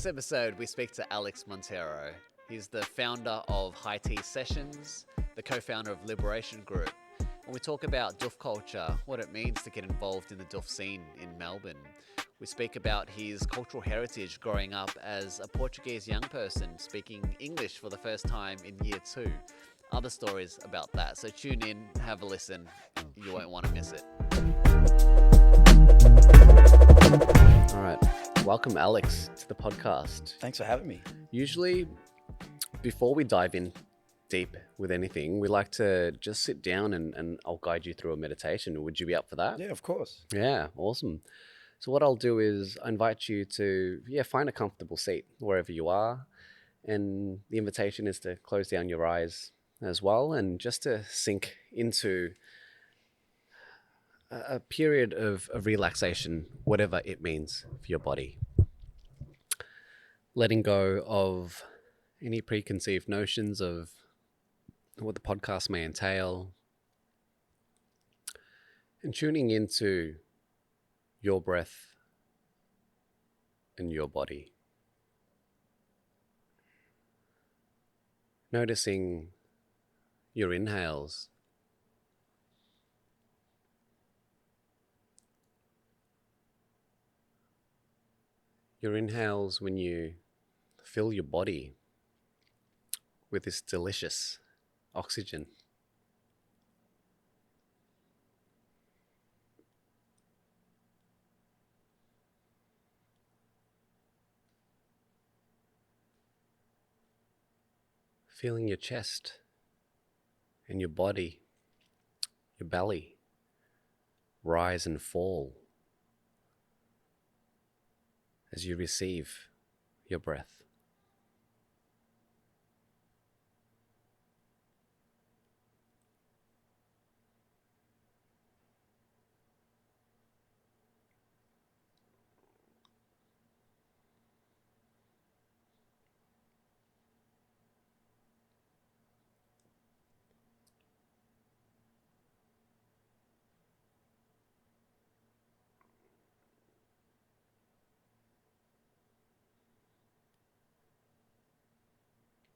this episode, we speak to Alex Monteiro. He's the founder of High Tea Sessions, the co-founder of Liberation Group. And we talk about Doof culture, what it means to get involved in the Doof scene in Melbourne. We speak about his cultural heritage growing up as a Portuguese young person speaking English for the first time in year 2. Other stories about that. So tune in, have a listen. You won't want to miss it. All right. Welcome, Alex, to the podcast. Thanks for having me. Usually, before we dive in deep with anything, we like to just sit down and I'll guide you through a meditation. Would you be up for that? Yeah, of course. Yeah, awesome. So what I'll do is I invite you to, find a comfortable seat wherever you are. And the invitation is to close down your eyes as well and just to sink into a period of relaxation, whatever it means for your body. Letting go of any preconceived notions of what the podcast may entail, and tuning into your breath and your body. Noticing your inhales, when you fill your body with this delicious oxygen. Feeling your chest and your body, your belly, rise and fall as you receive your breath.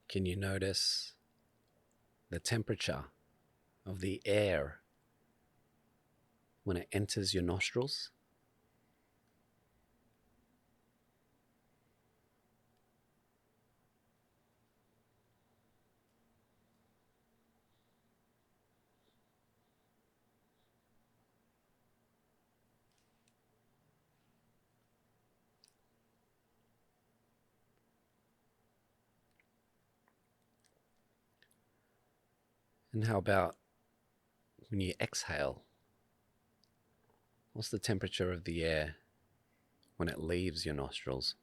Can you notice the temperature of the air when it enters your nostrils? And how about when you exhale? What's the temperature of the air when it leaves your nostrils?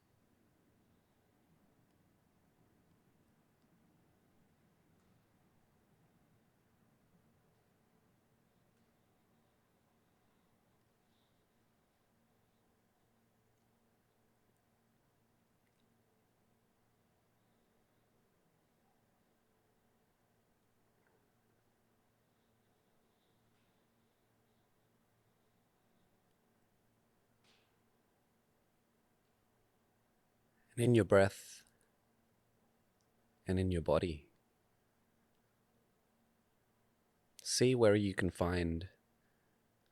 And in your breath and in your body, see where you can find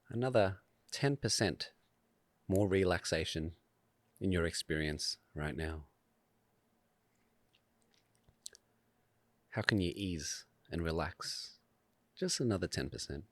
another 10% more relaxation in your experience right now. How can you ease and relax just another 10%?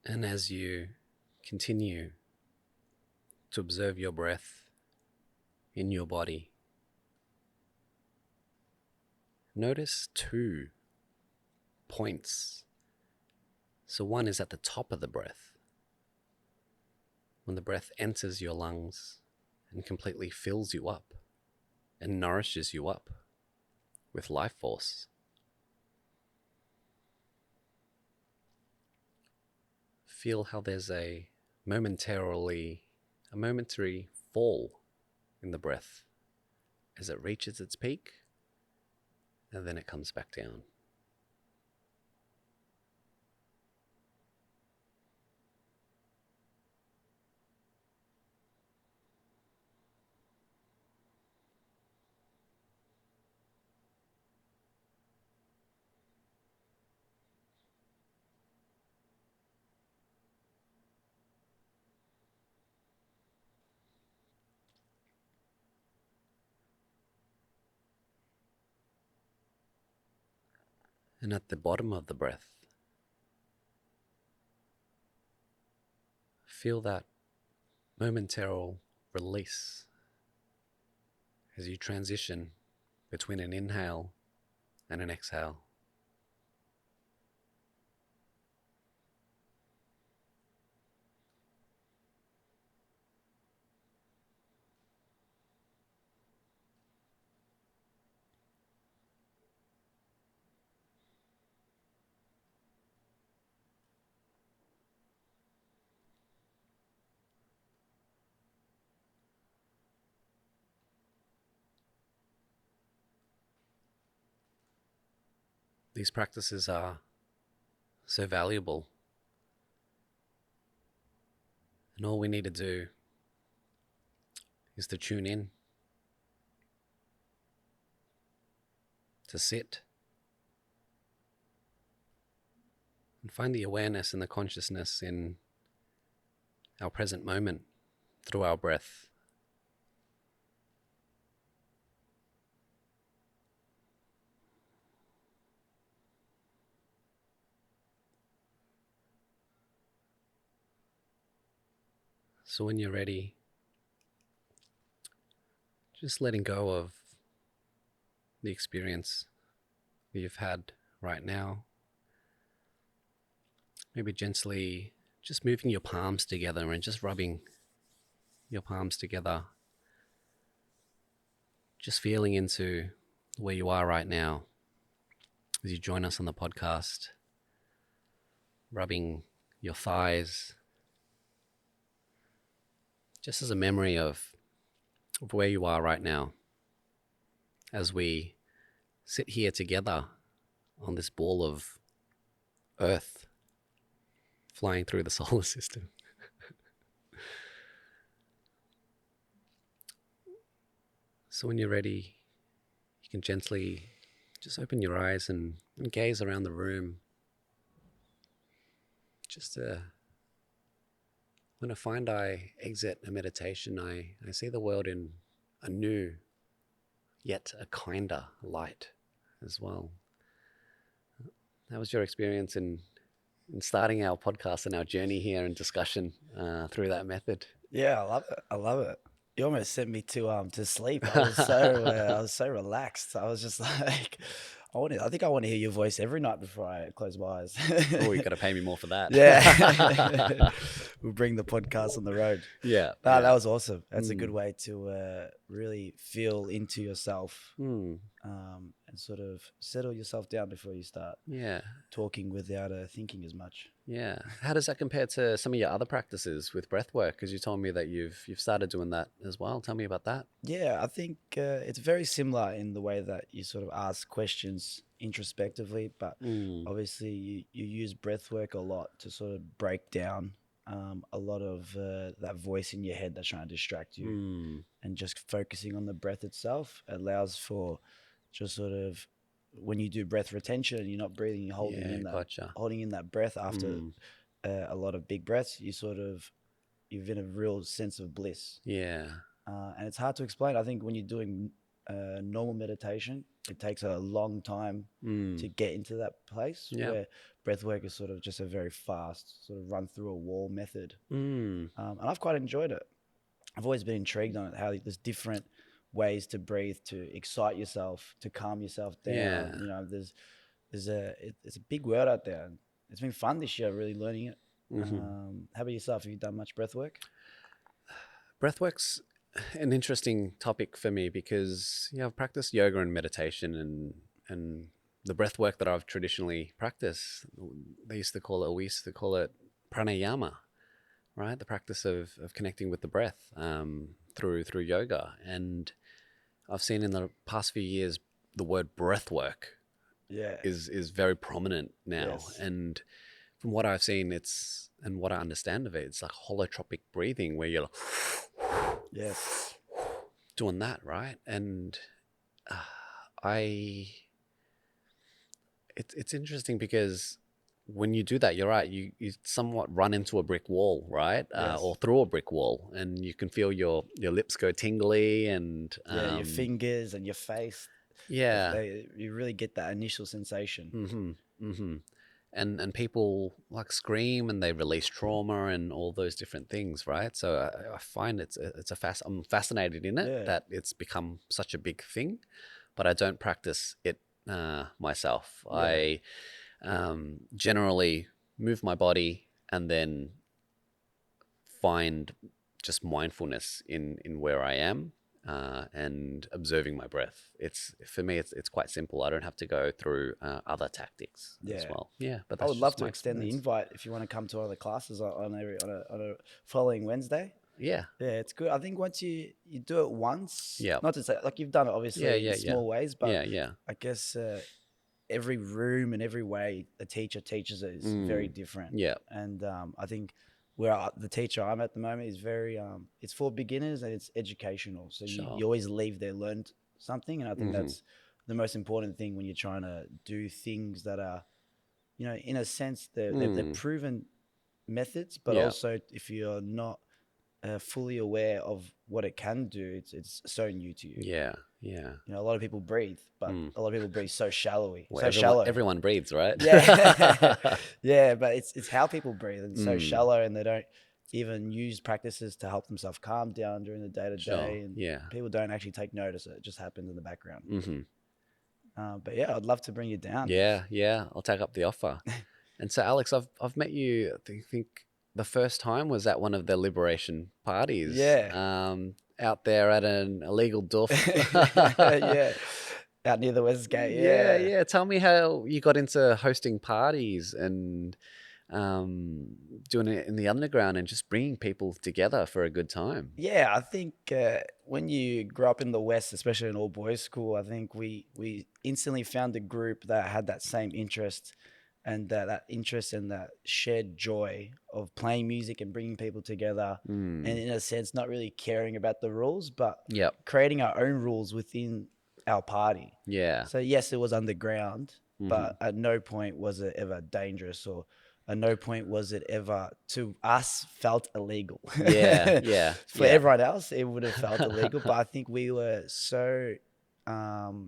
And as you continue to observe your breath in your body, notice 2 points. So one is at the top of the breath, when the breath enters your lungs and completely fills you up and nourishes you up with life force. Feel how there's a momentary fall in the breath as it reaches its peak, and then it comes back down. And at the bottom of the breath, feel that momentary release as you transition between an inhale and an exhale. These practices are so valuable, and all we need to do is to tune in, to sit, and find the awareness and the consciousness in our present moment through our breath. So when you're ready, just letting go of the experience that you've had right now. Maybe gently just moving your palms together and just rubbing your palms together. Just feeling into where you are right now as you join us on the podcast. Rubbing your thighs, just as a memory of where you are right now as we sit here together on this ball of earth flying through the solar system. So when you're ready, you can gently just open your eyes and gaze around the room. Just when I find I exit a meditation, I see the world in a new, yet a kinder light as well. How was your experience in starting our podcast and our journey here and discussion through that method? Yeah, I love it. I love it. You almost sent me to sleep. I was so relaxed. I was just like, I think I want to hear your voice every night before I close my eyes. Oh, you got to pay me more for that. Yeah. We'll bring the podcast on the road. Yeah. No, that was awesome. That's a good way to really feel into yourself and sort of settle yourself down before you start talking without thinking as much. Yeah. How does that compare to some of your other practices with breathwork? Because you told me that you've started doing that as well. Tell me about that. Yeah, I think it's very similar in the way that you sort of ask questions introspectively, but obviously you use breathwork a lot to sort of break down a lot of that voice in your head that's trying to distract you, and just focusing on the breath itself allows for just sort of, when you do breath retention, you're not breathing, you're holding in that breath after a lot of big breaths. You're in a real sense of bliss. Yeah. And it's hard to explain. I think when you're doing normal meditation, it takes a long time to get into that place where breathwork is sort of just a very fast sort of run through a wall method. And I've quite enjoyed it. I've always been intrigued on it, how there's different ways to breathe, to excite yourself, to calm yourself down. Yeah. You know, there's it's a big world out there. And it's been fun this year, really learning it. How about yourself? Have you done much breath work? Breathwork's an interesting topic for me because I've practiced yoga and meditation, and the breath work that I've traditionally practiced, we used to call it pranayama, right? The practice of connecting with the breath through yoga. And I've seen in the past few years the word breath work is very prominent now. Yes. And from what I've seen, and what I understand of it, it's like holotropic breathing where you're like, yes, doing that, right? And it's interesting because when you do that, you're right, you somewhat run into a brick wall, right? Yes. Or through a brick wall, and you can feel your lips go tingly, and your fingers and your face. Yeah. You really get that initial sensation. And people like scream and they release trauma and all those different things, right? So I find I'm fascinated in it, that it's become such a big thing, but I don't practice it myself. I generally move my body and then find just mindfulness in where I am. And observing my breath. For me, it's quite simple. I don't have to go through other tactics as well. Yeah, but I that's would love just to my extend the experience. invite if you want to come to one of the classes on a following Wednesday. Yeah, it's good. I think once you do it once, Yeah. not to say like you've done it obviously in small ways, but yeah. I guess every room and every way a teacher teaches it is very different. Yeah. And I think the teacher I'm at the moment is very it's for beginners and it's educational, so you always leave there learned something. And I think that's the most important thing when you're trying to do things that are, in a sense they're proven methods, but also if you're not fully aware of what it can do, it's so new to you. Yeah. A lot of people breathe, but a lot of people breathe so shallowly. Well, everyone breathes, right? Yeah. Yeah, but it's how people breathe, and so shallow, and they don't even use practices to help themselves calm down during the day-to-day. And people don't actually take notice. It just happens in the background. But yeah, I'd love to bring you down. Yeah. I'll take up the offer. And so, Alex, I've met you, I think the first time was at one of the Liberation parties. Out there at an illegal Doof. Yeah. Out near the West Gate. Yeah. Tell me how you got into hosting parties and doing it in the underground and just bringing people together for a good time. Yeah, I think when you grow up in the West, especially in all boys school, I think we instantly found a group that had that same interest, and that interest and that shared joy of playing music and bringing people together. And in a sense, not really caring about the rules, but creating our own rules within our party. Yeah. So yes, it was underground, but at no point was it ever dangerous, or at no point was it ever, to us, felt illegal. Yeah. For everyone else, it would have felt illegal. But I think we were so, the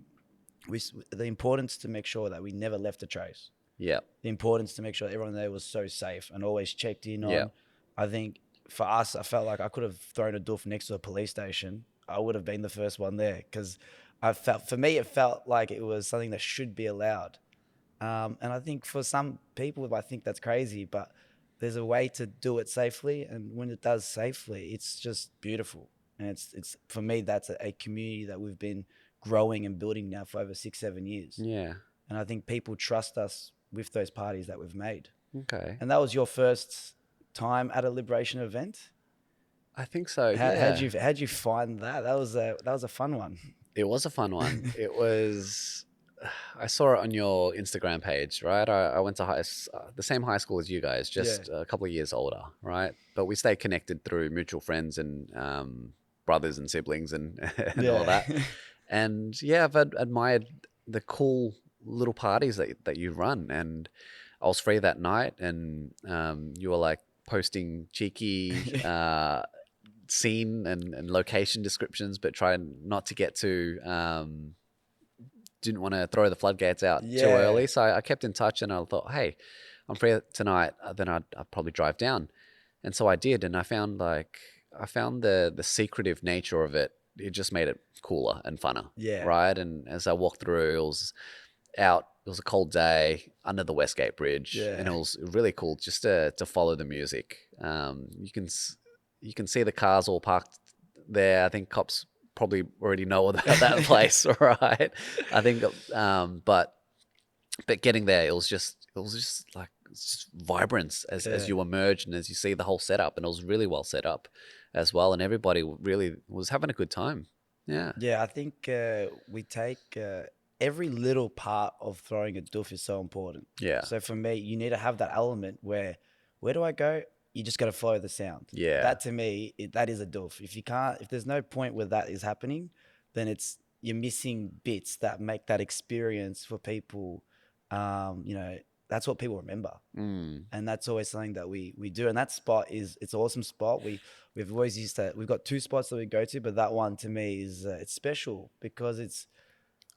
importance to make sure that we never left a trace. Yeah. The importance to make sure everyone there was so safe and always checked in on. I think for us, I felt like I could have thrown a doof next to a police station. I would have been the first one there, because for me, it felt like it was something that should be allowed. And I think for some people, I think that's crazy, but there's a way to do it safely. And when it does safely, it's just beautiful. And it's for me, that's a community that we've been growing and building now for over 6-7 years. Yeah. And I think people trust us with those parties that we've made. Okay. And that was your first time at a Liberation event? I think so. How'd you find that? That was a fun one. It was a fun one. I saw it on your Instagram page, right? I went to the same high school as you guys, just a couple of years older, right? But we stayed connected through mutual friends and brothers and siblings and all that. And I've admired the cool little parties that you run. And I was free that night, and you were like posting cheeky scene and location descriptions, but trying not to get too didn't want to throw the floodgates out too early. So I kept in touch, and I thought, hey, I'm free tonight, then I'd probably drive down. And so I did, and I found the secretive nature of it. It just made it cooler and funner. Right. And as I walked through, out. It was a cold day under the Westgate Bridge, Yeah. and it was really cool just to follow the music. You can see the cars all parked there. I think cops probably already know about that place, right? I think, but getting there, it was just like it's just vibrance as Yeah. you emerge and as you see the whole setup, and it was really well set up as well, and everybody really was having a good time. Yeah. Yeah, I think we take every little part of throwing a doof is so important. Yeah. So for me, you need to have that element where do I go? You just got to follow the sound. Yeah. That to me, that is a doof. If there's no point where that is happening, then you're missing bits that make that experience for people. That's what people remember. And that's always something that we do. And that spot it's an awesome spot. We've always used that. We've got 2 spots that we go to, but that one to me is it's special because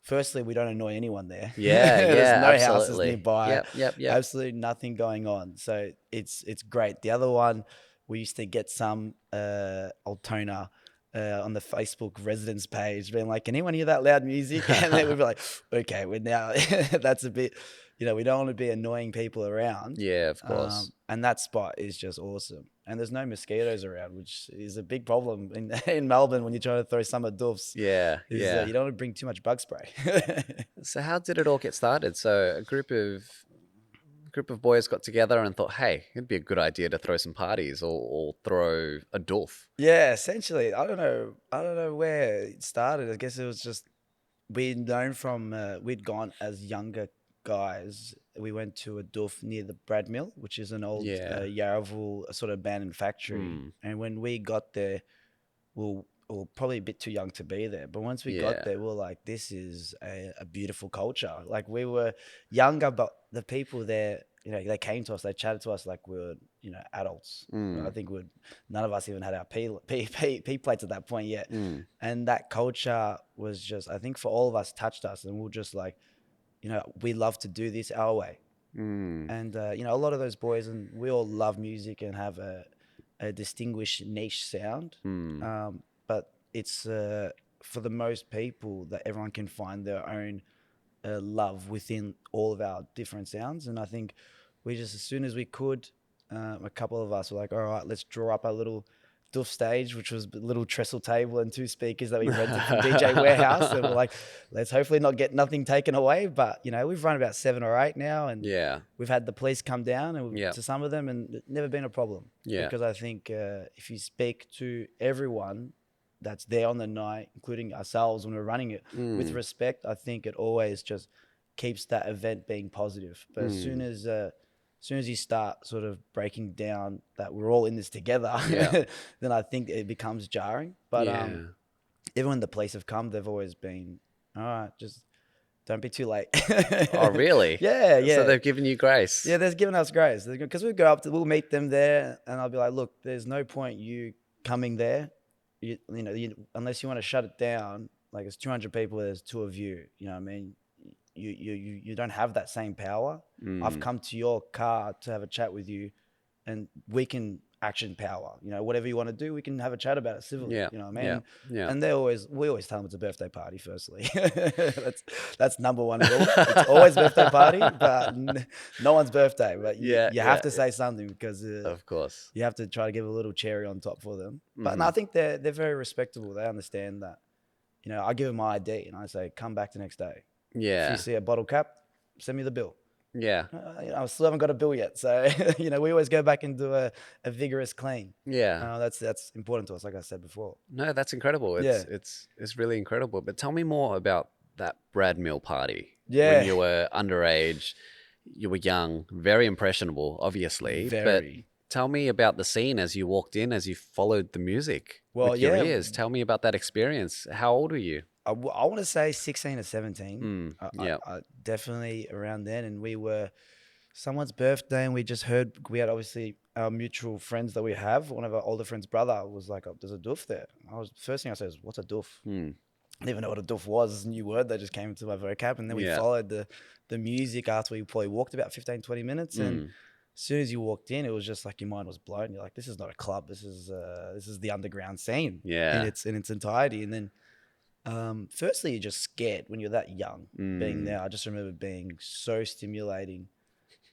firstly, we don't annoy anyone there. Yeah, There's no absolutely. houses nearby. Yep. Absolutely nothing going on. So it's great. The other one, we used to get some Altona on the Facebook residence page being like, can anyone hear that loud music? And then we'd be like, okay, we're now, that's a bit, we don't want to be annoying people around. Yeah, of course. And that spot is just awesome. And there's no mosquitoes around, which is a big problem in Melbourne when you're trying to throw summer doofs. Yeah. You don't want to bring too much bug spray. So how did it all get started? So a group of boys got together and thought, hey, it'd be a good idea to throw some parties or throw a doof. Yeah, essentially. I don't know where it started. I guess it was just we'd gone as younger guys. We went to a doof near the Bradmill, which is an old Yarraville sort of abandoned factory. And when we got there, we were probably a bit too young to be there. But once we got there, we were like, this is a beautiful culture. Like we were younger, but the people there, they came to us, they chatted to us like we were, adults. I think none of us even had our P plates at that point yet. And that culture was just, I think for all of us, touched us. And we were just like, we love to do this our way. And, a lot of those boys, and we all love music and have a distinguished niche sound. But it's for the most people that everyone can find their own love within all of our different sounds. And I think we just, as soon as we could, a couple of us were like, all right, let's draw up a little doof stage, which was a little trestle table and 2 speakers that we rented from DJ Warehouse. And we're like, let's hopefully not get nothing taken away. But, we've run about 7 or 8 now. And we've had the police come down to some of them, and it's never been a problem. Because I think if you speak to everyone that's there on the night, including ourselves when we're running it, with respect, I think it always just keeps that event being positive. But as soon as you start sort of breaking down that we're all in this together, then I think it becomes jarring. But even when the police have come, they've always been, all right, just don't be too late. Oh, really? Yeah. So they've given you grace. Yeah, they've given us grace. Because we'll meet them there, and I'll be like, look, there's no point you coming there. Unless you want to shut it down, like it's 200 people, there's 2 of you. You know what I mean? You don't have that same power. I've come to your car to have a chat with you, and we can action power. Whatever you want to do, we can have a chat about it civilly. Yeah. You know what I mean? Yeah. And we always tell them it's a birthday party. Firstly, that's number one rule. It's always a birthday party, but no one's birthday. But you have to say something because of course you have to try to give a little cherry on top for them. But no, I think they're very respectable. They understand that. I give them my ID and I say, come back the next day. Yeah. If you see a bottle cap, send me the bill. Yeah. I still haven't got a bill yet. So, we always go back and do a vigorous clean. Yeah. That's important to us, like I said before. No, that's incredible. It's really incredible. But tell me more about that Bradmill party. Yeah. When you were underage, you were young, very impressionable, obviously. Very. But tell me about the scene as you walked in, as you followed the music with your ears. Tell me about that experience. How old were you? I want to say 16 or 17. I Definitely around then. And we were someone's birthday, and we had obviously our mutual friends that we have. One of our older friends' brother was like, there's a doof there. First thing I said was, what's a doof? I didn't even know what a doof was. It's a new word that just came into my vocab. And then we followed the music after we probably walked about 15, 20 minutes. And as soon as you walked in, it was just like your mind was blown. You're like, this is not a club. This is the underground scene in its entirety. And then Firstly, you're just scared when you're that young. Being there, I just remember being so stimulating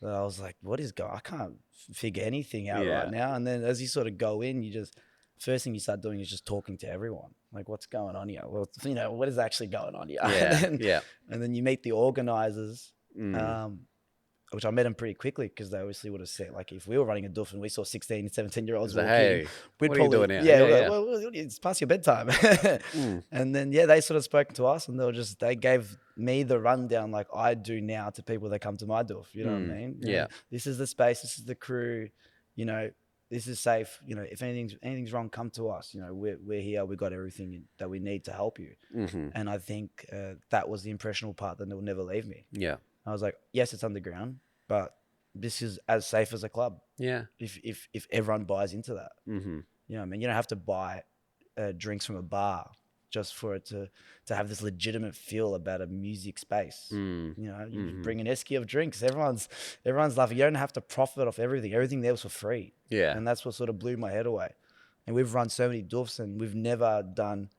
that I was like, "What is going? I can't figure anything out right now." And then as you sort of go in, you just first thing you start doing is just talking to everyone. Like, what's going on here? Well, what is actually going on here? And then you meet the organizers. Which I met them pretty quickly because they obviously would have said, like, if we were running a Doof and we saw 16, 17-year-olds walk in, we'd what probably, are you doing here? Like, well, it's past your bedtime. And then, they sort of spoke to us and they gave me the rundown like I do now to people that come to my Doof. You know what I mean? You know, this is the space, this is the crew, this is safe. If anything's wrong, come to us. We're here. We got everything that we need to help you. And I think that was the impressionable part that will never leave me. I was like, yes, it's underground, but this is as safe as a club. If everyone buys into that, you know what I mean? You don't have to buy drinks from a bar just for it to have this legitimate feel about a music space. You bring an esky of drinks. Everyone's laughing. You don't have to profit off everything. Everything there was for free. And that's what sort of blew my head away. And we've run so many Doofs and we've never done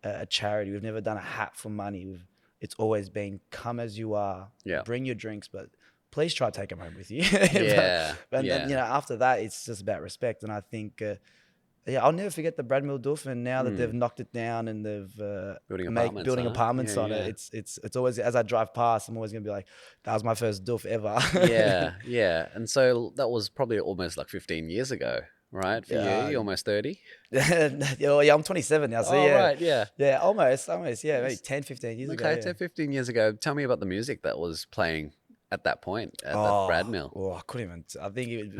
a charity. We've never done a hat for money. It's always been come as you are, bring your drinks, but please try to take them home with you. But then, after that, it's just about respect. And I think, I'll never forget the Bradmill Doof. And now that they've knocked it down and they've building apartments on it, it's always, as I drive past, I'm always going to be like, that was my first Doof ever. And so that was probably almost like 15 years ago. Right, for you, you're almost 30. I'm 27 now. So almost, maybe 10, 15 years ago. Okay, 10, 15 years ago. Tell me about the music that was playing at that point at the Bradmill. I couldn't even. I think it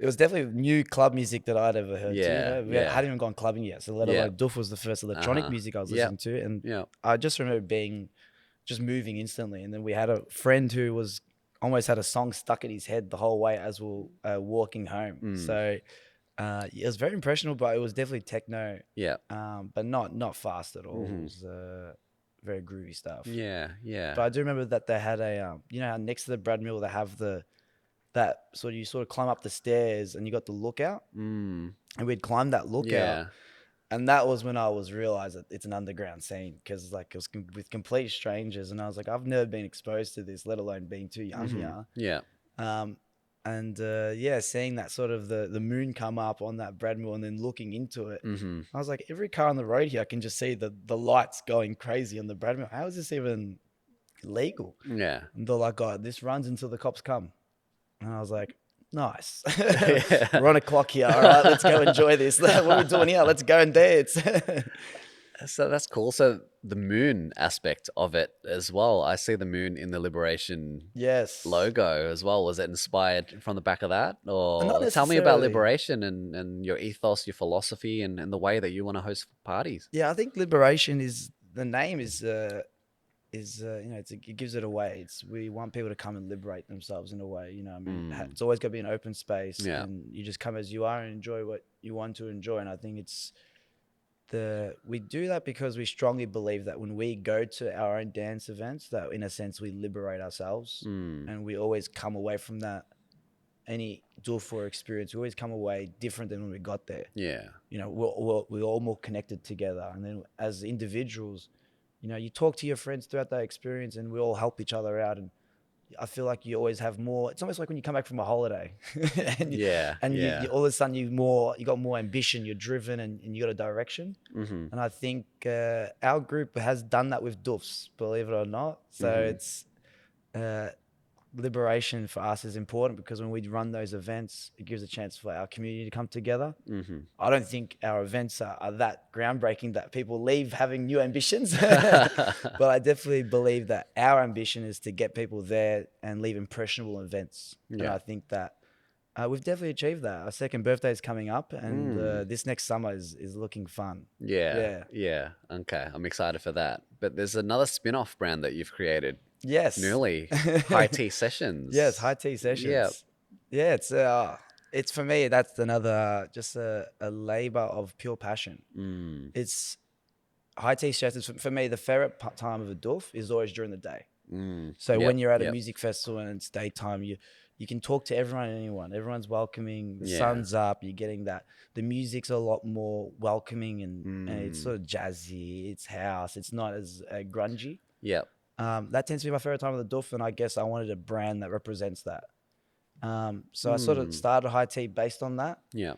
was definitely new club music that I'd ever heard. We hadn't even gone clubbing yet, so let alone Doof was the first electronic music I was listening to, and I just remember just moving instantly. And then we had a friend who was almost had a song stuck in his head the whole way as we were walking home. So it was very impressionable, but it was definitely techno. But not fast at all. It was very groovy stuff. But I do remember that they had a how next to the Bradmill they have that sort of, you sort of climb up the stairs and you got the lookout. And we'd climb that lookout. And that was when I was realized that it's an underground scene, because like it was with complete strangers, and I was like, I've never been exposed to this, let alone being too young here. Seeing that sort of the moon come up on that Bradmill and then looking into it, I was like, every car on the road here, I can just see the lights going crazy on the Bradmill. How is this even legal? And they're like, oh, this runs until the cops come. And I was like, nice. We're on a clock here. All right, let's go enjoy this. What are we doing here? Let's go and dance. So that's cool. So the moon aspect of it as well. I see the moon in the Liberation logo as well. Was it inspired from the back of that? Or tell me about Liberation and your ethos, your philosophy, and the way that you want to host parties. Yeah, I think Liberation is, the name is it gives it away. We want people to come and liberate themselves in a way, I mean, it's always got to be an open space, and you just come as you are and enjoy what you want to enjoy. And I think we do that because we strongly believe that when we go to our own dance events, that in a sense we liberate ourselves, and we always come away from that, any Doof experience, we always come away different than when we got there. We're all more connected together, and then as individuals, you talk to your friends throughout that experience, and we all help each other out. And I feel like you always have more. It's almost like when you come back from a holiday, and you all of a sudden you got more ambition. You're driven, and you got a direction. And I think our group has done that with Doofs, believe it or not. So it's liberation for us is important, because when we run those events, it gives a chance for our community to come together. I don't think our events are that groundbreaking that people leave having new ambitions, but I definitely believe that our ambition is to get people there and leave impressionable events. And I think that we've definitely achieved that. Our second birthday is coming up, and this next summer is looking fun. Okay, I'm excited for that. But there's another spin-off brand that you've created. Yes. Newly. High Tea Sessions. Yes, High Tea Sessions. Yeah, it's for me, that's another, just a labor of pure passion. It's High Tea Sessions. For me, the favorite time of a Doof is always during the day. So when you're at a Yep. music festival and it's daytime, you can talk to everyone and anyone. Everyone's welcoming. The Yeah. sun's up. You're getting that. The music's a lot more welcoming and it's sort of jazzy. It's house. It's not as grungy. Yep. That tends to be my favorite time of the Doof, and I guess I wanted a brand that represents that. So I sort of started High Tea based on that. Yeah.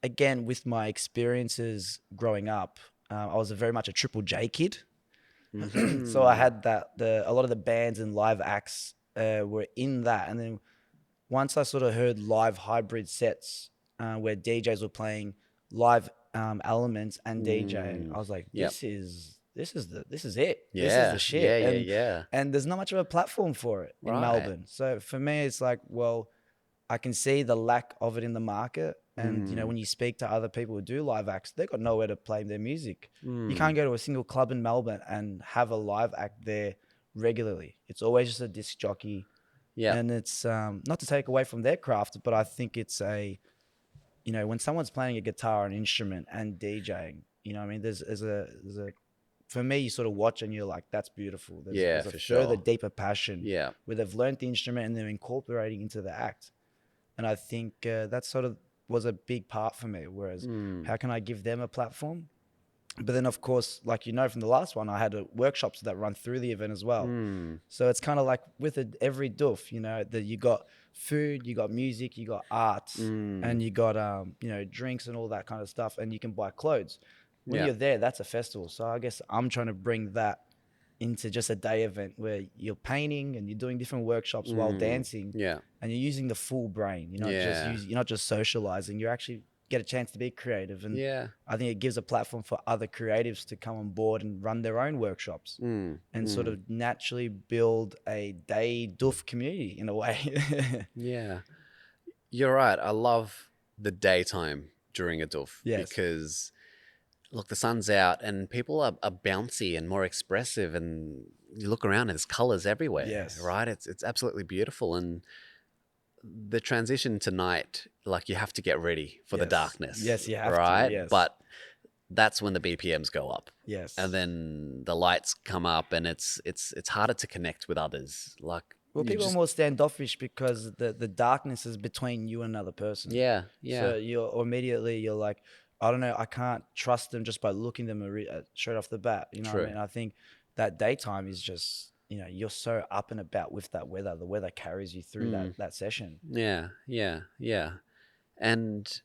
Again, with my experiences growing up, I was very much a Triple J kid. So I had a lot of the bands and live acts were in that. And then once I sort of heard live hybrid sets where DJs were playing live elements and DJing, I was like, this is it. This is the shit. Yeah. And there's not much of a platform for it in Melbourne. So for me, it's like, well, I can see the lack of it in the market. And, you know, when you speak to other people who do live acts, they've got nowhere to play their music. You can't go to a single club in Melbourne and have a live act there regularly. It's always just a disc jockey. Yeah. And it's not to take away from their craft, but I think it's you know, when someone's playing a guitar, an instrument and DJing, you know what I mean? There's a for me, you sort of watch and you're like, that's beautiful. There's a further, deeper passion where they've learned the instrument and they're incorporating into the act. And I think that sort of was a big part for me. Whereas how can I give them a platform? But then, of course, like, you know, from the last one, I had workshops that run through the event as well. So it's kind of like with every Doof, you know, that you got food, you got music, you got art, and you got, you know, drinks and all that kind of stuff. And you can buy clothes. When you're there, that's a festival. So I guess I'm trying to bring that into just a day event where you're painting and you're doing different workshops while dancing. Yeah. And you're using the full brain. You're not just socializing. You actually get a chance to be creative. And I think it gives a platform for other creatives to come on board and run their own workshops and sort of naturally build a day Doof community in a way. Yeah. You're right. I love the daytime during a Doof because, look, the sun's out and people are bouncy and more expressive, and you look around and there's colors everywhere, right? It's absolutely beautiful. And the transition to night, like, you have to get ready for the darkness. Yes, you have right? to, yes. But that's when the BPMs go up. Yes. And then the lights come up and it's harder to connect with others. Like, well, people are more standoffish because the darkness is between you and another person. Yeah. So you're like, I don't know, I can't trust them just by looking them straight off the bat. You know what I mean? I think that daytime is just, you know, you're so up and about with that weather. The weather carries you through that session. Yeah. And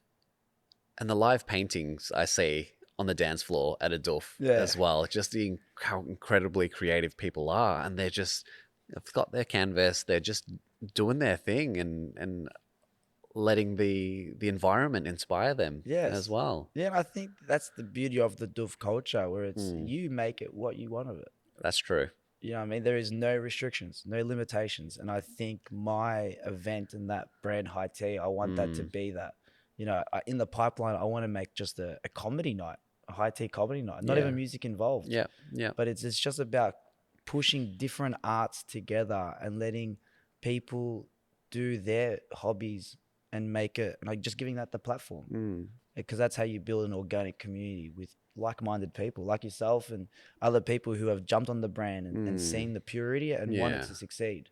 the live paintings I see on the dance floor at a Doof as well. Just how incredibly creative people are, and they've got their canvas. They're just doing their thing and letting the environment inspire them as well. Yeah, and I think that's the beauty of the Doof culture, where it's you make it what you want of it. That's true. You know what I mean? There is no restrictions, no limitations. And I think my event and that brand High Tea, I want that to be that. You know, in the pipeline, I want to make just a comedy night, a High Tea comedy night, not even music involved. Yeah. But it's just about pushing different arts together and letting people do their hobbies and make it, like, just giving that the platform, because that's how you build an organic community with like-minded people like yourself and other people who have jumped on the brand and seen the purity and want it to succeed.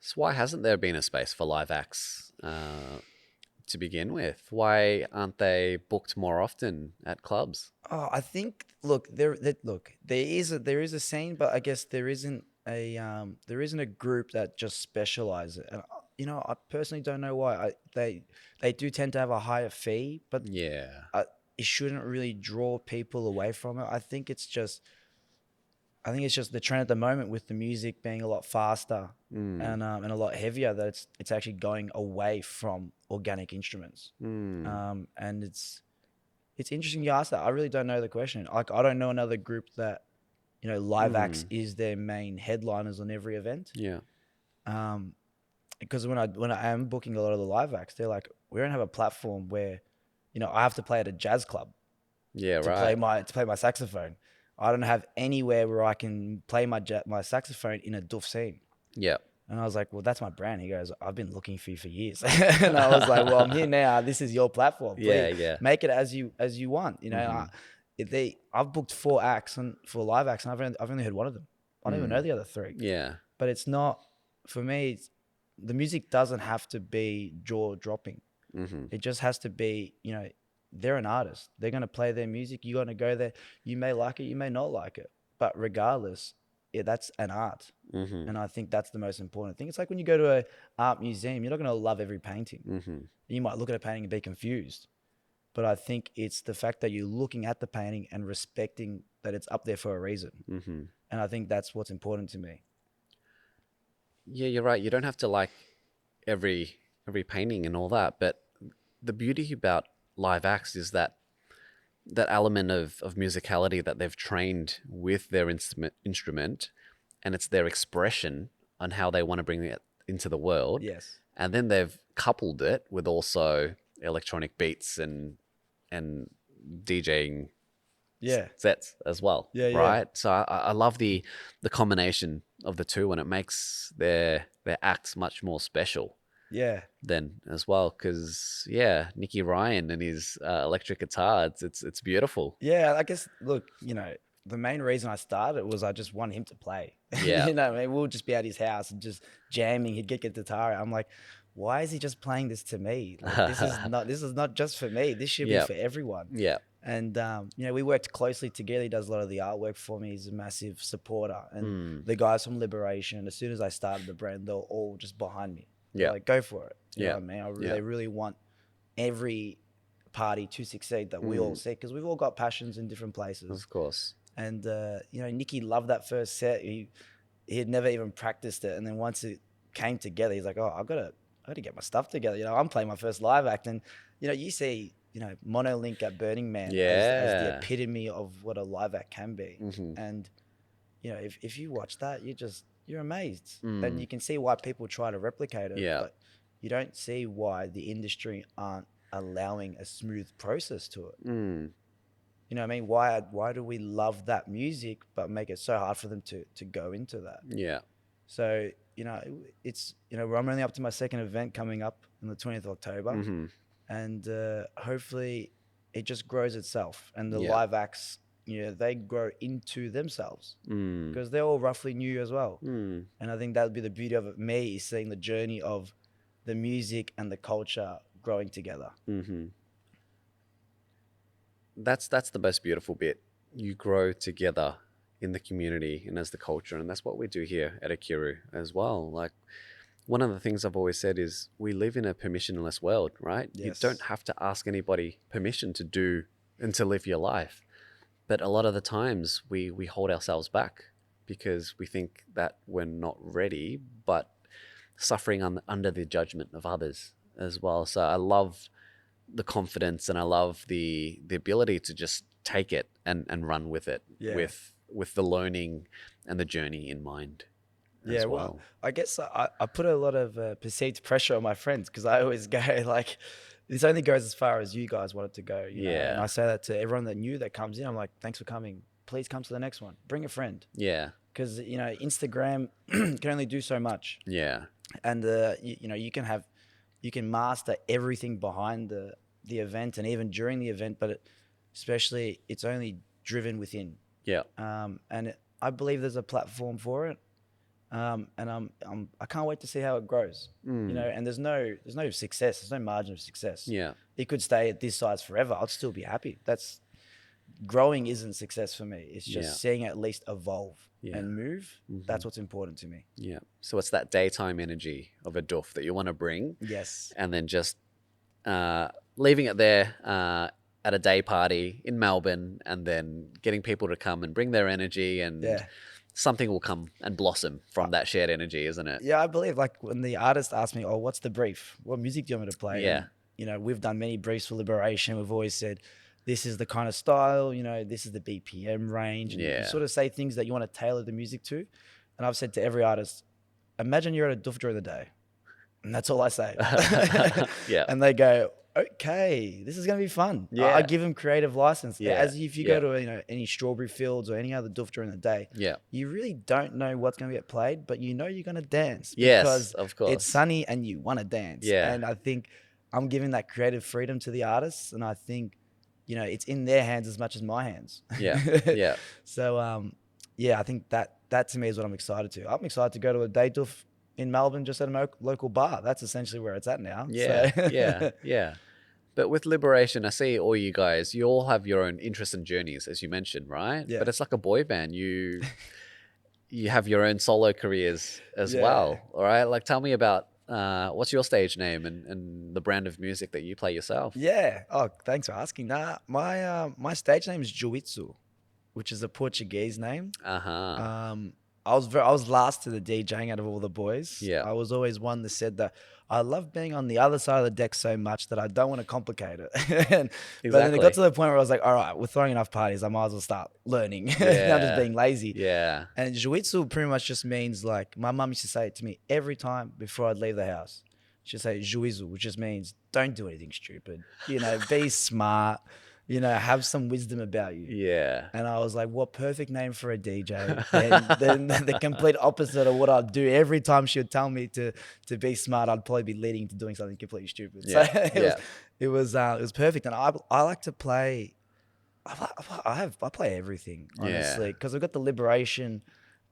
So why hasn't there been a space for live acts to begin with? Why aren't they booked more often at clubs? Oh, I think, there is a scene, but I guess there isn't a group that just specializes. And you know, I personally don't know why. They do tend to have a higher fee, but it shouldn't really draw people away from it. I think it's just the trend at the moment with the music being a lot faster and a lot heavier, that it's actually going away from organic instruments. And it's interesting you ask that. I really don't know the question. Like, I don't know another group that, you know, live acts is their main headliners on every event. Because when I am booking a lot of the live acts, they're like, we don't have a platform where, you know, I have to play at a jazz club to play my saxophone. I don't have anywhere where I can play my saxophone in a Doof scene. And I was like, well, that's my brand. He goes, I've been looking for you for years. And I was like, well, I'm here now. This is your platform. Please make it as you want. You know, I've booked 4 acts for live acts, and I've only heard one of them. I don't even know the other three. Yeah. But it's not, for me, the music doesn't have to be jaw dropping. It just has to be, they're an artist. They're going to play their music. You're going to go there. You may like it, you may not like it. But regardless, that's an art. And I think that's the most important thing. It's like when you go to an art museum, you're not going to love every painting. You might look at a painting and be confused. But I think it's the fact that you're looking at the painting and respecting that it's up there for a reason. And I think that's what's important to me. Yeah, you're right. You don't have to like every painting and all that, but the beauty about live acts is that element of musicality that they've trained with their instrument, and it's their expression on how they want to bring it into the world. Yes. And then they've coupled it with also electronic beats and DJing sets as well. Right. So I love the combination of the two, and it makes their acts much more special. Then as well, because Nicky Ryan and his electric guitar, it's beautiful. I guess, look, the main reason I started was I just want him to play. Yeah. We'll just be at his house and just jamming. He'd get guitar. I'm like, why is he just playing this to me? Like, this is not just for me. This should be for everyone. Yeah. And we worked closely together. He does a lot of the artwork for me. He's a massive supporter. And the guys from Liberation, as soon as I started the brand, they were all just behind me. They're like, go for it. You know what I mean? They really want every party to succeed that we all see, because we've all got passions in different places. Of course. And Nicky loved that first set. He had never even practiced it, and then once it came together, he's like, "Oh, I got to get my stuff together." I'm playing my first live act, and you see, Monolink at Burning Man as the epitome of what a live act can be. And if you watch that, you're amazed, and you can see why people try to replicate it. But you don't see why the industry aren't allowing a smooth process to it. You know what I mean? Why do we love that music but make it so hard for them to go into that? Yeah. So, it's, I'm only up to my second event coming up on the 20th of October. And hopefully it just grows itself. And the live acts, they grow into themselves because they're all roughly new as well. And I think that would be the beauty of it. Me is seeing the journey of the music and the culture growing together. That's the most beautiful bit. You grow together in the community and as the culture, and that's what we do here at OKIRU as well. Like, one of the things I've always said is we live in a permissionless world, right? Yes. You don't have to ask anybody permission to do and to live your life. But a lot of the times we hold ourselves back because we think that we're not ready, but suffering under the judgment of others as well. So I love the confidence, and I love the ability to just take it and run with it, with the learning and the journey in mind. Well, I guess I put a lot of perceived pressure on my friends, because I always go like, this only goes as far as you guys want it to go. You know? And I say that to everyone that comes in. I'm like, thanks for coming. Please come to the next one. Bring a friend. Yeah. Because, Instagram can only do so much. Yeah. And, you can master everything behind the event and even during the event, but especially it's only driven within. Yeah. And I believe there's a platform for it. And I can't wait to see how it grows. And there's no success. There's no margin of success. Yeah. It could stay at this size forever. I'd still be happy. Growing isn't success for me. It's just seeing it at least evolve and move. That's what's important to me. Yeah. So it's that daytime energy of a Doof that you want to bring. Yes. And then just leaving it there at a day party in Melbourne, and then getting people to come and bring their energy, and something will come and blossom from that shared energy, isn't it? Yeah, I believe, like, when the artist asks me, "Oh, what's the brief? What music do you want me to play?" Yeah. And, we've done many briefs for Liberation. We've always said, this is the kind of style, this is the BPM range. And you sort of say things that you want to tailor the music to. And I've said to every artist, imagine you're at a Doof during the day. And that's all I say. And they go, okay, this is going to be fun. I give them creative license. As if you go to any Strawberry Fields or any other Doof during the day, you really don't know what's going to get played, but you're going to dance. Yes, of course. It's sunny and you want to dance. And I think I'm giving that creative freedom to the artists. And I think, it's in their hands as much as my hands. Yeah. So, I think that that to me is what I'm excited to. I'm excited to go to a day doof in Melbourne, just at a local bar. That's essentially where it's at now. Yeah, So. yeah. But with Liberation, I see all you guys, you all have your own interests and journeys, as you mentioned, right? Yeah. But it's like a boy band. You have your own solo careers as Yeah. well, all right? Like, tell me about what's your stage name and the brand of music that you play yourself? Yeah. Oh, thanks for asking. Nah, my stage name is Juitsu, which is a Portuguese name. Uh-huh. I was last to the DJing out of all the boys. Yeah. I was always one that said that I love being on the other side of the deck so much that I don't want to complicate it. But then it got to the point where I was like, all right, we're throwing enough parties. I might as well start learning. Yeah. I'm just being lazy. Yeah. And Jiu-Jitsu pretty much just means, like, my mum used to say it to me every time before I'd leave the house. She'd say Jiu-Jitsu, which just means don't do anything stupid. You know, be smart. You know, have some wisdom about you. Yeah. And I was like, what perfect name for a DJ. Then the complete opposite of what I'd do. Every time she would tell me to be smart, I'd probably be leading to doing something completely stupid. Yeah. So it was perfect. And I like to play. I play everything, honestly, because I've got the Liberation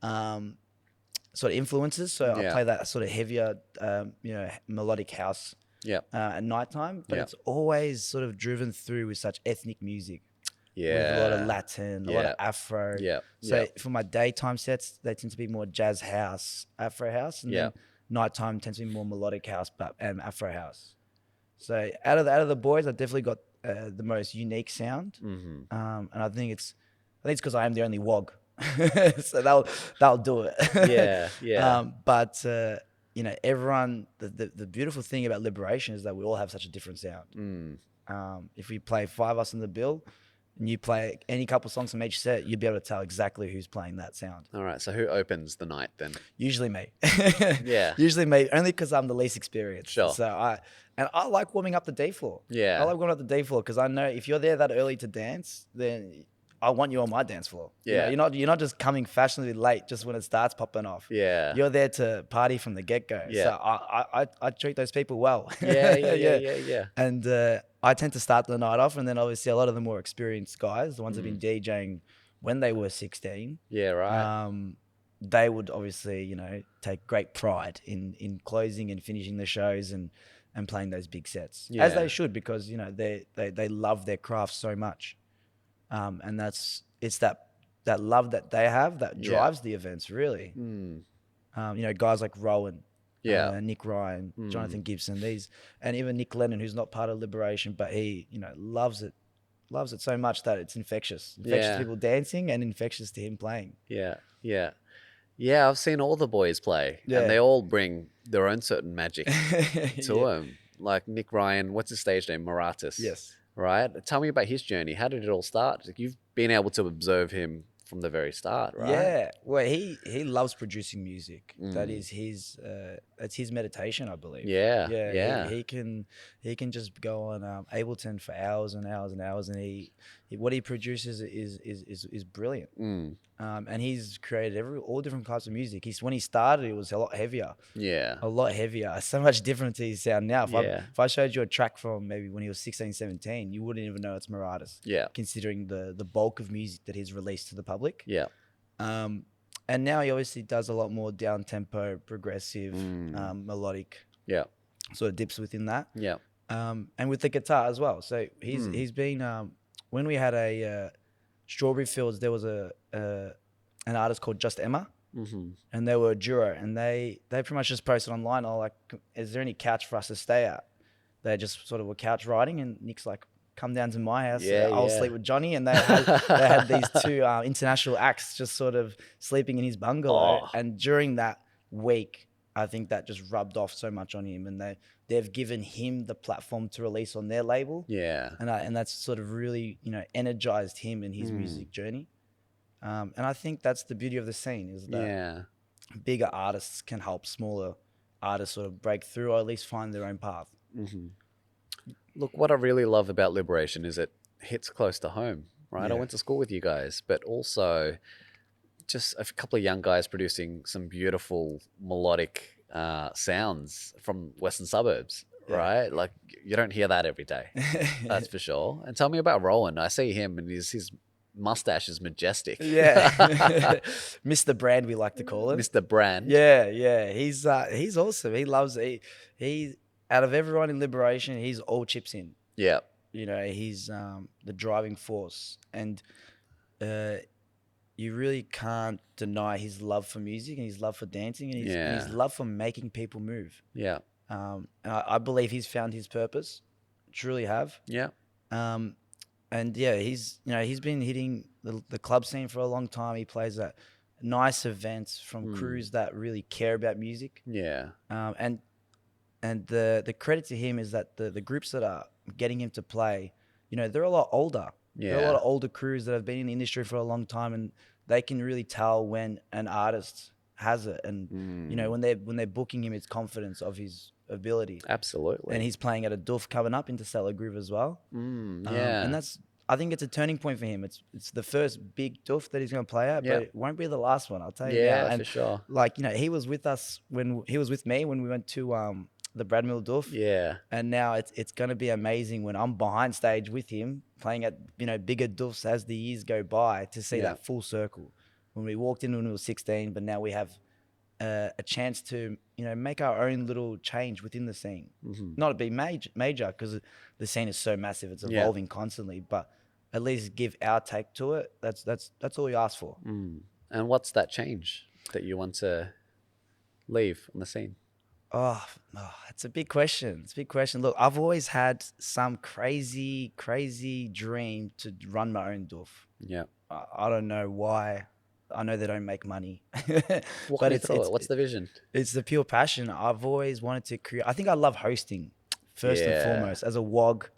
sort of influences. So I play that sort of heavier, melodic house at nighttime, but it's always sort of driven through with such ethnic music. Yeah. With a lot of Latin, a lot of Afro. Yeah. So for my daytime sets, they tend to be more jazz house, Afro house, and then nighttime tends to be more melodic house, and Afro house. So out of the boys, I definitely got the most unique sound, and I think it's because I am the only wog, so that'll do it. Yeah. But everyone. The beautiful thing about Liberation is that we all have such a different sound. If we play 5 of us in the bill, and you play any couple songs from each set, you'd be able to tell exactly who's playing that sound. All right. So who opens the night then? Usually me. Yeah. Usually me, only because I'm the least experienced. Sure. So I like warming up the D floor. Yeah. I like warming up the D floor because I know if you're there that early to dance, then I want you on my dance floor. Yeah. You know, you're not just coming fashionably late just when it starts popping off. Yeah. You're there to party from the get-go. Yeah. So I treat those people well. Yeah. And I tend to start the night off, and then obviously a lot of the more experienced guys, the ones that have been DJing when they were 16. Yeah, right. They would obviously, take great pride in closing and finishing the shows and playing those big sets, as they should, because they love their craft so much, and it's that love that they have that drives the events really. Guys like Rowan, Nick Ryan, Jonathan Gibson, and even Nick Lennon, who's not part of Liberation, but he loves it so much that it's infectious to people dancing and infectious to him playing. Yeah, I've seen all the boys play, and they all bring their own certain magic to them. Like Nick Ryan, what's his stage name? Maratis. Yes. Right? Tell me about his journey. How did it all start? Like, you've been able to observe him from the very start, right? Yeah. Well, he loves producing music. That is that's his meditation, I believe. Yeah. He can just go on Ableton for hours and hours and hours, and what he produces is brilliant. And he's created all different types of music. When he started, it was a lot heavier. Yeah. A lot heavier. So much different to his sound now. If I showed you a track from maybe when he was 16, 17, you wouldn't even know it's Maratis. Yeah. Considering the bulk of music that he's released to the public. Yeah. And now he obviously does a lot more down-tempo, progressive, melodic. Yeah. Sort of dips within that. Yeah. And with the guitar as well. So he's been when we had a Strawberry Fields, there was an artist called Just Emma, and they were a duo, and they pretty much just posted online, like, is there any couch for us to stay at? They just sort of were couch riding, and Nick's like, come down to my house, I'll sleep with Johnny, and they had these two international acts just sort of sleeping in his bungalow, and during that week, I think that just rubbed off so much on him, and they've given him the platform to release on their label. Yeah. And that's sort of really, energized him in his music journey. And I think that's the beauty of the scene, is that bigger artists can help smaller artists sort of break through, or at least find their own path. Look, what I really love about Liberation is it hits close to home, right? Yeah. I went to school with you guys, but also just a couple of young guys producing some beautiful melodic sounds from Western suburbs, right? Like, you don't hear that every day, that's for sure. And tell me about Rowan. I see him, and he's mustache is majestic. Yeah. Mr. Brand, we like to call him. Mr. Brand. Yeah. He's awesome. He out of everyone in Liberation, he's all chips in. Yeah. You know, he's the driving force, and you really can't deny his love for music and his love for dancing and his love for making people move. Yeah. And I believe he's found his purpose. Truly have. Yeah. And yeah, he's been hitting the club scene for a long time. He plays at nice events from crews that really care about music. Yeah. And the credit to him is that the groups that are getting him to play, you know, they're a lot older. Yeah. There are a lot of older crews that have been in the industry for a long time, and they can really tell when an artist has it. And you know, when they're booking him, it's confidence of his ability. Absolutely. And he's playing at a Doof coming up into Stellar Groove as well. Yeah. And I think it's a turning point for him. It's the first big Doof that he's going to play at, but it won't be the last one. I'll tell you now. Yeah, And for sure. like, you know, he was with me when we went to the Bradmill Doof. Yeah. And now it's going to be amazing when I'm behind stage with him playing at, you know, bigger Doofs as the years go by, to see that full circle. When we walked in when we were 16, but now we have a chance to, you know, make our own little change within the scene. Not to be major because the scene is so massive, it's evolving constantly, but at least give our take to it. That's all we ask for. And what's that change that you want to leave on the scene? Oh, it's a big question. It's a big question. Look, I've always had some crazy dream to run my own Doof. Yeah. I don't know why. I know they don't make money. Walk me through it. What's the vision? It's the pure passion. I've always wanted to create. I think I love hosting first and foremost. As a WOG,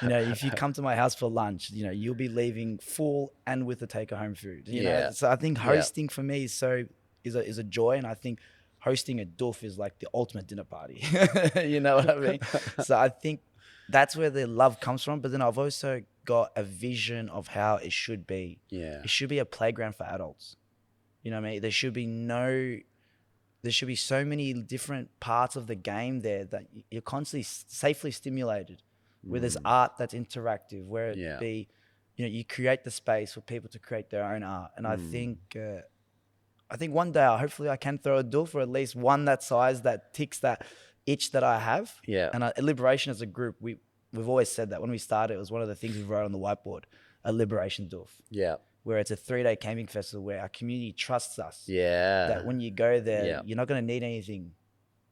you know, if you come to my house for lunch, you know, you'll be leaving full and with the take-home food. You know? So I think hosting for me is a joy, and I think hosting a Doof is like the ultimate dinner party. You know what I mean? So I think that's where the love comes from. But then I've also got a vision of how it should be. Yeah. It should be a playground for adults. You know what I mean? There should be so many different parts of the game there that you're constantly safely stimulated, where there's art that's interactive, where it be, you know, you create the space for people to create their own art. And I think one day, hopefully I can throw a Doof, or at least one that size that ticks that itch that I have. Yeah. And Liberation as a group, we've always said that when we started, it was one of the things we wrote on the whiteboard, a Liberation Doof. Yeah. Where it's a 3-day camping festival where our community trusts us. Yeah. That when you go there, you're not going to need anything.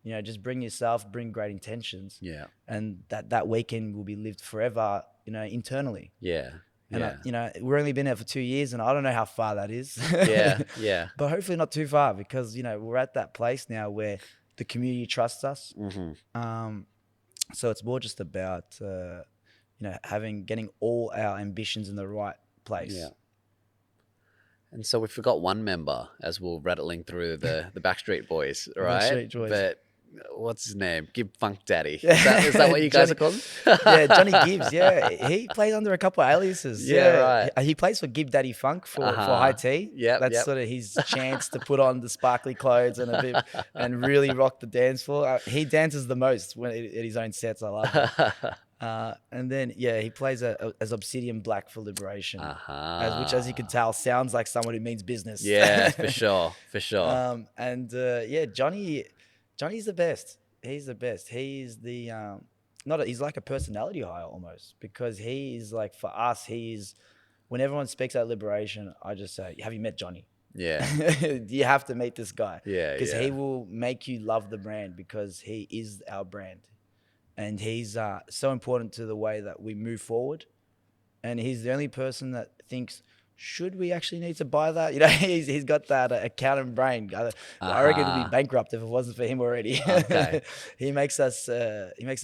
You know, just bring yourself, bring great intentions. Yeah. And that weekend will be lived forever, you know, internally. Yeah. And you know, we've only been there for 2 years, and I don't know how far that is. Yeah. But hopefully not too far, because, you know, we're at that place now where the community trusts us. So it's more just about, you know, getting all our ambitions in the right place. Yeah. And so we forgot one member as we're rattling through the Backstreet Boys, right? Backstreet Boys. But what's his name? Gib Funk Daddy. Is that what you guys are called? Yeah, Johnny Gibbs. Yeah, he plays under a couple of aliases. Yeah, right. He plays for Gib Daddy Funk for High Tea. Yeah, that's sort of his chance to put on the sparkly clothes and really rock the dance floor. He dances the most at his own sets. I love it. And then he plays as Obsidian Black for Liberation, which, as you can tell, sounds like someone who means business. Yeah, for sure. Johnny's the best. He's the best. He's the he's like a personality hire almost, because he is like, for us, when everyone speaks at Liberation, I just say, have you met Johnny? Yeah. You have to meet this guy. Yeah. Because he will make you love the brand, because he is our brand. And he's so important to the way that we move forward. And he's the only person that thinks, should we actually need to buy that? You know, he's got that accountant brain. I reckon we'd be bankrupt if it wasn't for him already. Okay. He makes us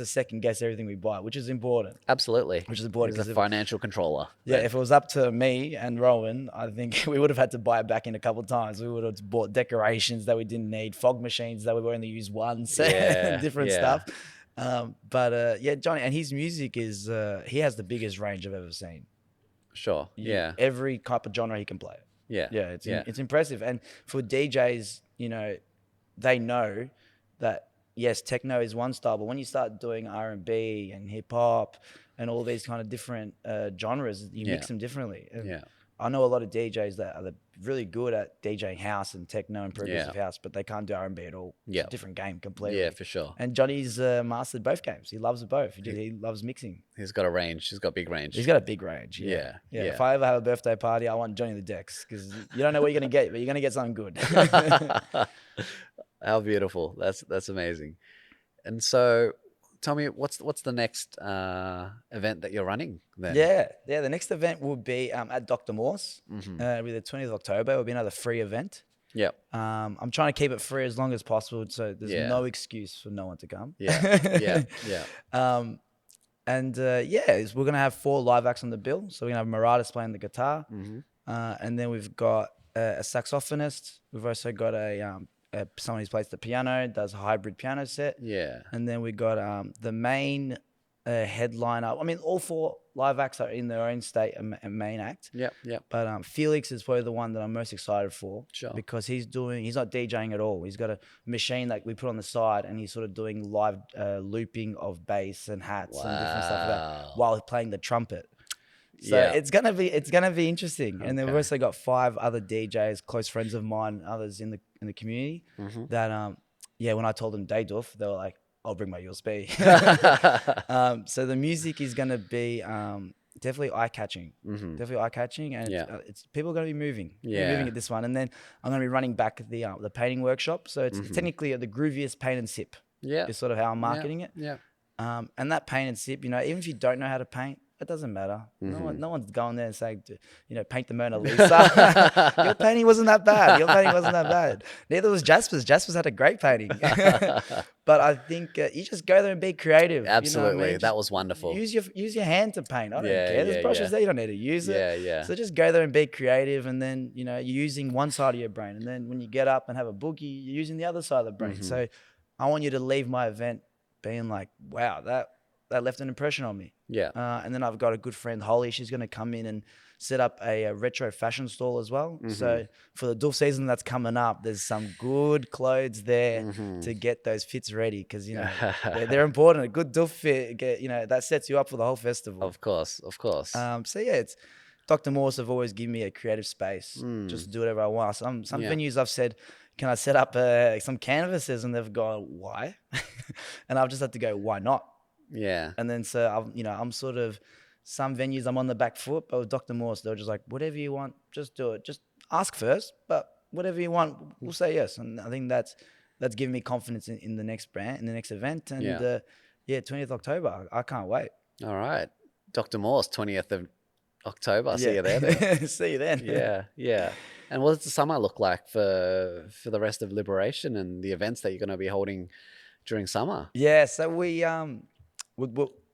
second guess everything we buy, which is important. Absolutely. Which is important. He's a financial controller. Yeah, if it was up to me and Rowan, I think we would have had to buy it back in a couple of times. We would have bought decorations that we didn't need, fog machines that we only use once, different stuff. But Johnny, and his music is, he has the biggest range I've ever seen. Sure. Yeah. Every type of genre he can play. Yeah. Yeah. It's impressive. And for DJs, you know, they know that, yes, techno is one style, but when you start doing R&B and hip hop and all these kind of different genres, you mix them differently. And I know a lot of DJs that are really good at DJing house and techno and progressive house, but they can't do R&B at all. It's a different game completely. Yeah, for sure. And Johnny's mastered both games. He loves both. He loves mixing. He's got a range. He's got big range. He's got a big range. Yeah. If I ever have a birthday party, I want Johnny the decks because you don't know what you're going to get, but you're going to get something good. How beautiful. That's amazing. And so tell me, what's the next event that you're running then? Yeah. The next event will be at Dr. Morse. It'll be the 20th of October. It'll be another free event. Yep. I'm trying to keep it free as long as possible, so there's no excuse for no one to come. Yeah. We're gonna have 4 live acts on the bill. So we're gonna have Maradas playing the guitar, and then we've got a saxophonist. We've also got someone who plays the piano, does a hybrid piano set. Yeah. And then we got the main headliner. I mean, all 4 live acts are in their own state and main act. Yep. But Felix is probably the one that I'm most excited for. Sure. Because he's not DJing at all. He's got a machine that we put on the side, and he's sort of doing live looping of bass and hats and different stuff like that while playing the trumpet. So it's gonna be interesting. And then we've also got 5 other DJs, close friends of mine, others in the community that when I told them day Doof, they were like, I'll bring my USB. So the music is gonna be definitely eye-catching. Definitely eye-catching, and it's people are gonna be moving. Moving at this one. And then I'm gonna be running back the painting workshop. So it's technically the grooviest paint and sip. Is sort of how I'm marketing it. And that paint and sip, even if you don't know how to paint, it doesn't matter. No one's going there and saying, paint the Mona Lisa. Your painting wasn't that bad. Neither was Jasper's. Jasper's had a great painting. But I think you just go there and be creative. Absolutely. That was wonderful. Use your hand to paint. I don't care. There's brushes there. You don't need to use it. Yeah. So just go there and be creative. And then, you're using one side of your brain. And then when you get up and have a boogie, you're using the other side of the brain. So I want you to leave my event being like, wow, that left an impression on me. And then I've got a good friend, Holly. She's going to come in and set up a retro fashion stall as well. So for the Doof season that's coming up, there's some good clothes there to get those fits ready because, they're important. A good Doof fit, that sets you up for the whole festival. Of course. It's Dr. Morse have always given me a creative space just to do whatever I want. Some venues I've said, can I set up some canvases? And they've gone, why? And I've just had to go, why not? Yeah. And then I'm sort of, some venues I'm on the back foot, but with Dr. Morse, they're just like, whatever you want, just do it. Just ask first, but whatever you want, we'll say yes. And I think that's given me confidence in the next brand, in the next event. And 20th October, I can't wait. All right. Dr. Morse, 20th of October. See you there then. See you then. Yeah. And what does the summer look like for the rest of Liberation and the events that you're going to be holding during summer? Yeah, so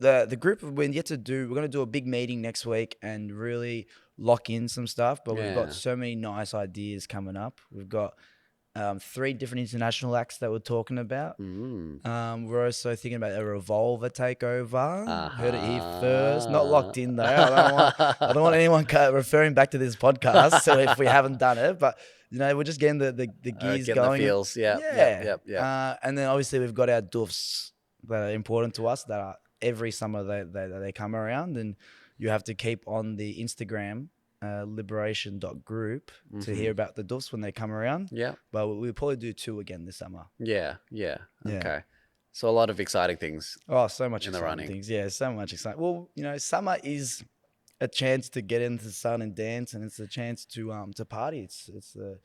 the group we're going to do a big meeting next week and really lock in some stuff, but we've got so many nice ideas coming up. We've got 3 different international acts that we're talking about. We're also thinking about a Revolver takeover. Heard it here first. Not locked in though. I don't want anyone referring back to this podcast. So if we haven't done it, but we're just getting the gears going. The feels. Yeah. And then obviously we've got our Doofs that are important to us that are every summer they come around, and you have to keep on the Instagram liberation.group to hear about the Doofs when they come around. But we'll probably do 2 again this summer. Yeah. Okay. So a lot of exciting things. Oh, so much in the exciting running. Things. Yeah, so much exciting. Well, summer is a chance to get into the sun and dance, and it's a chance to party. It's a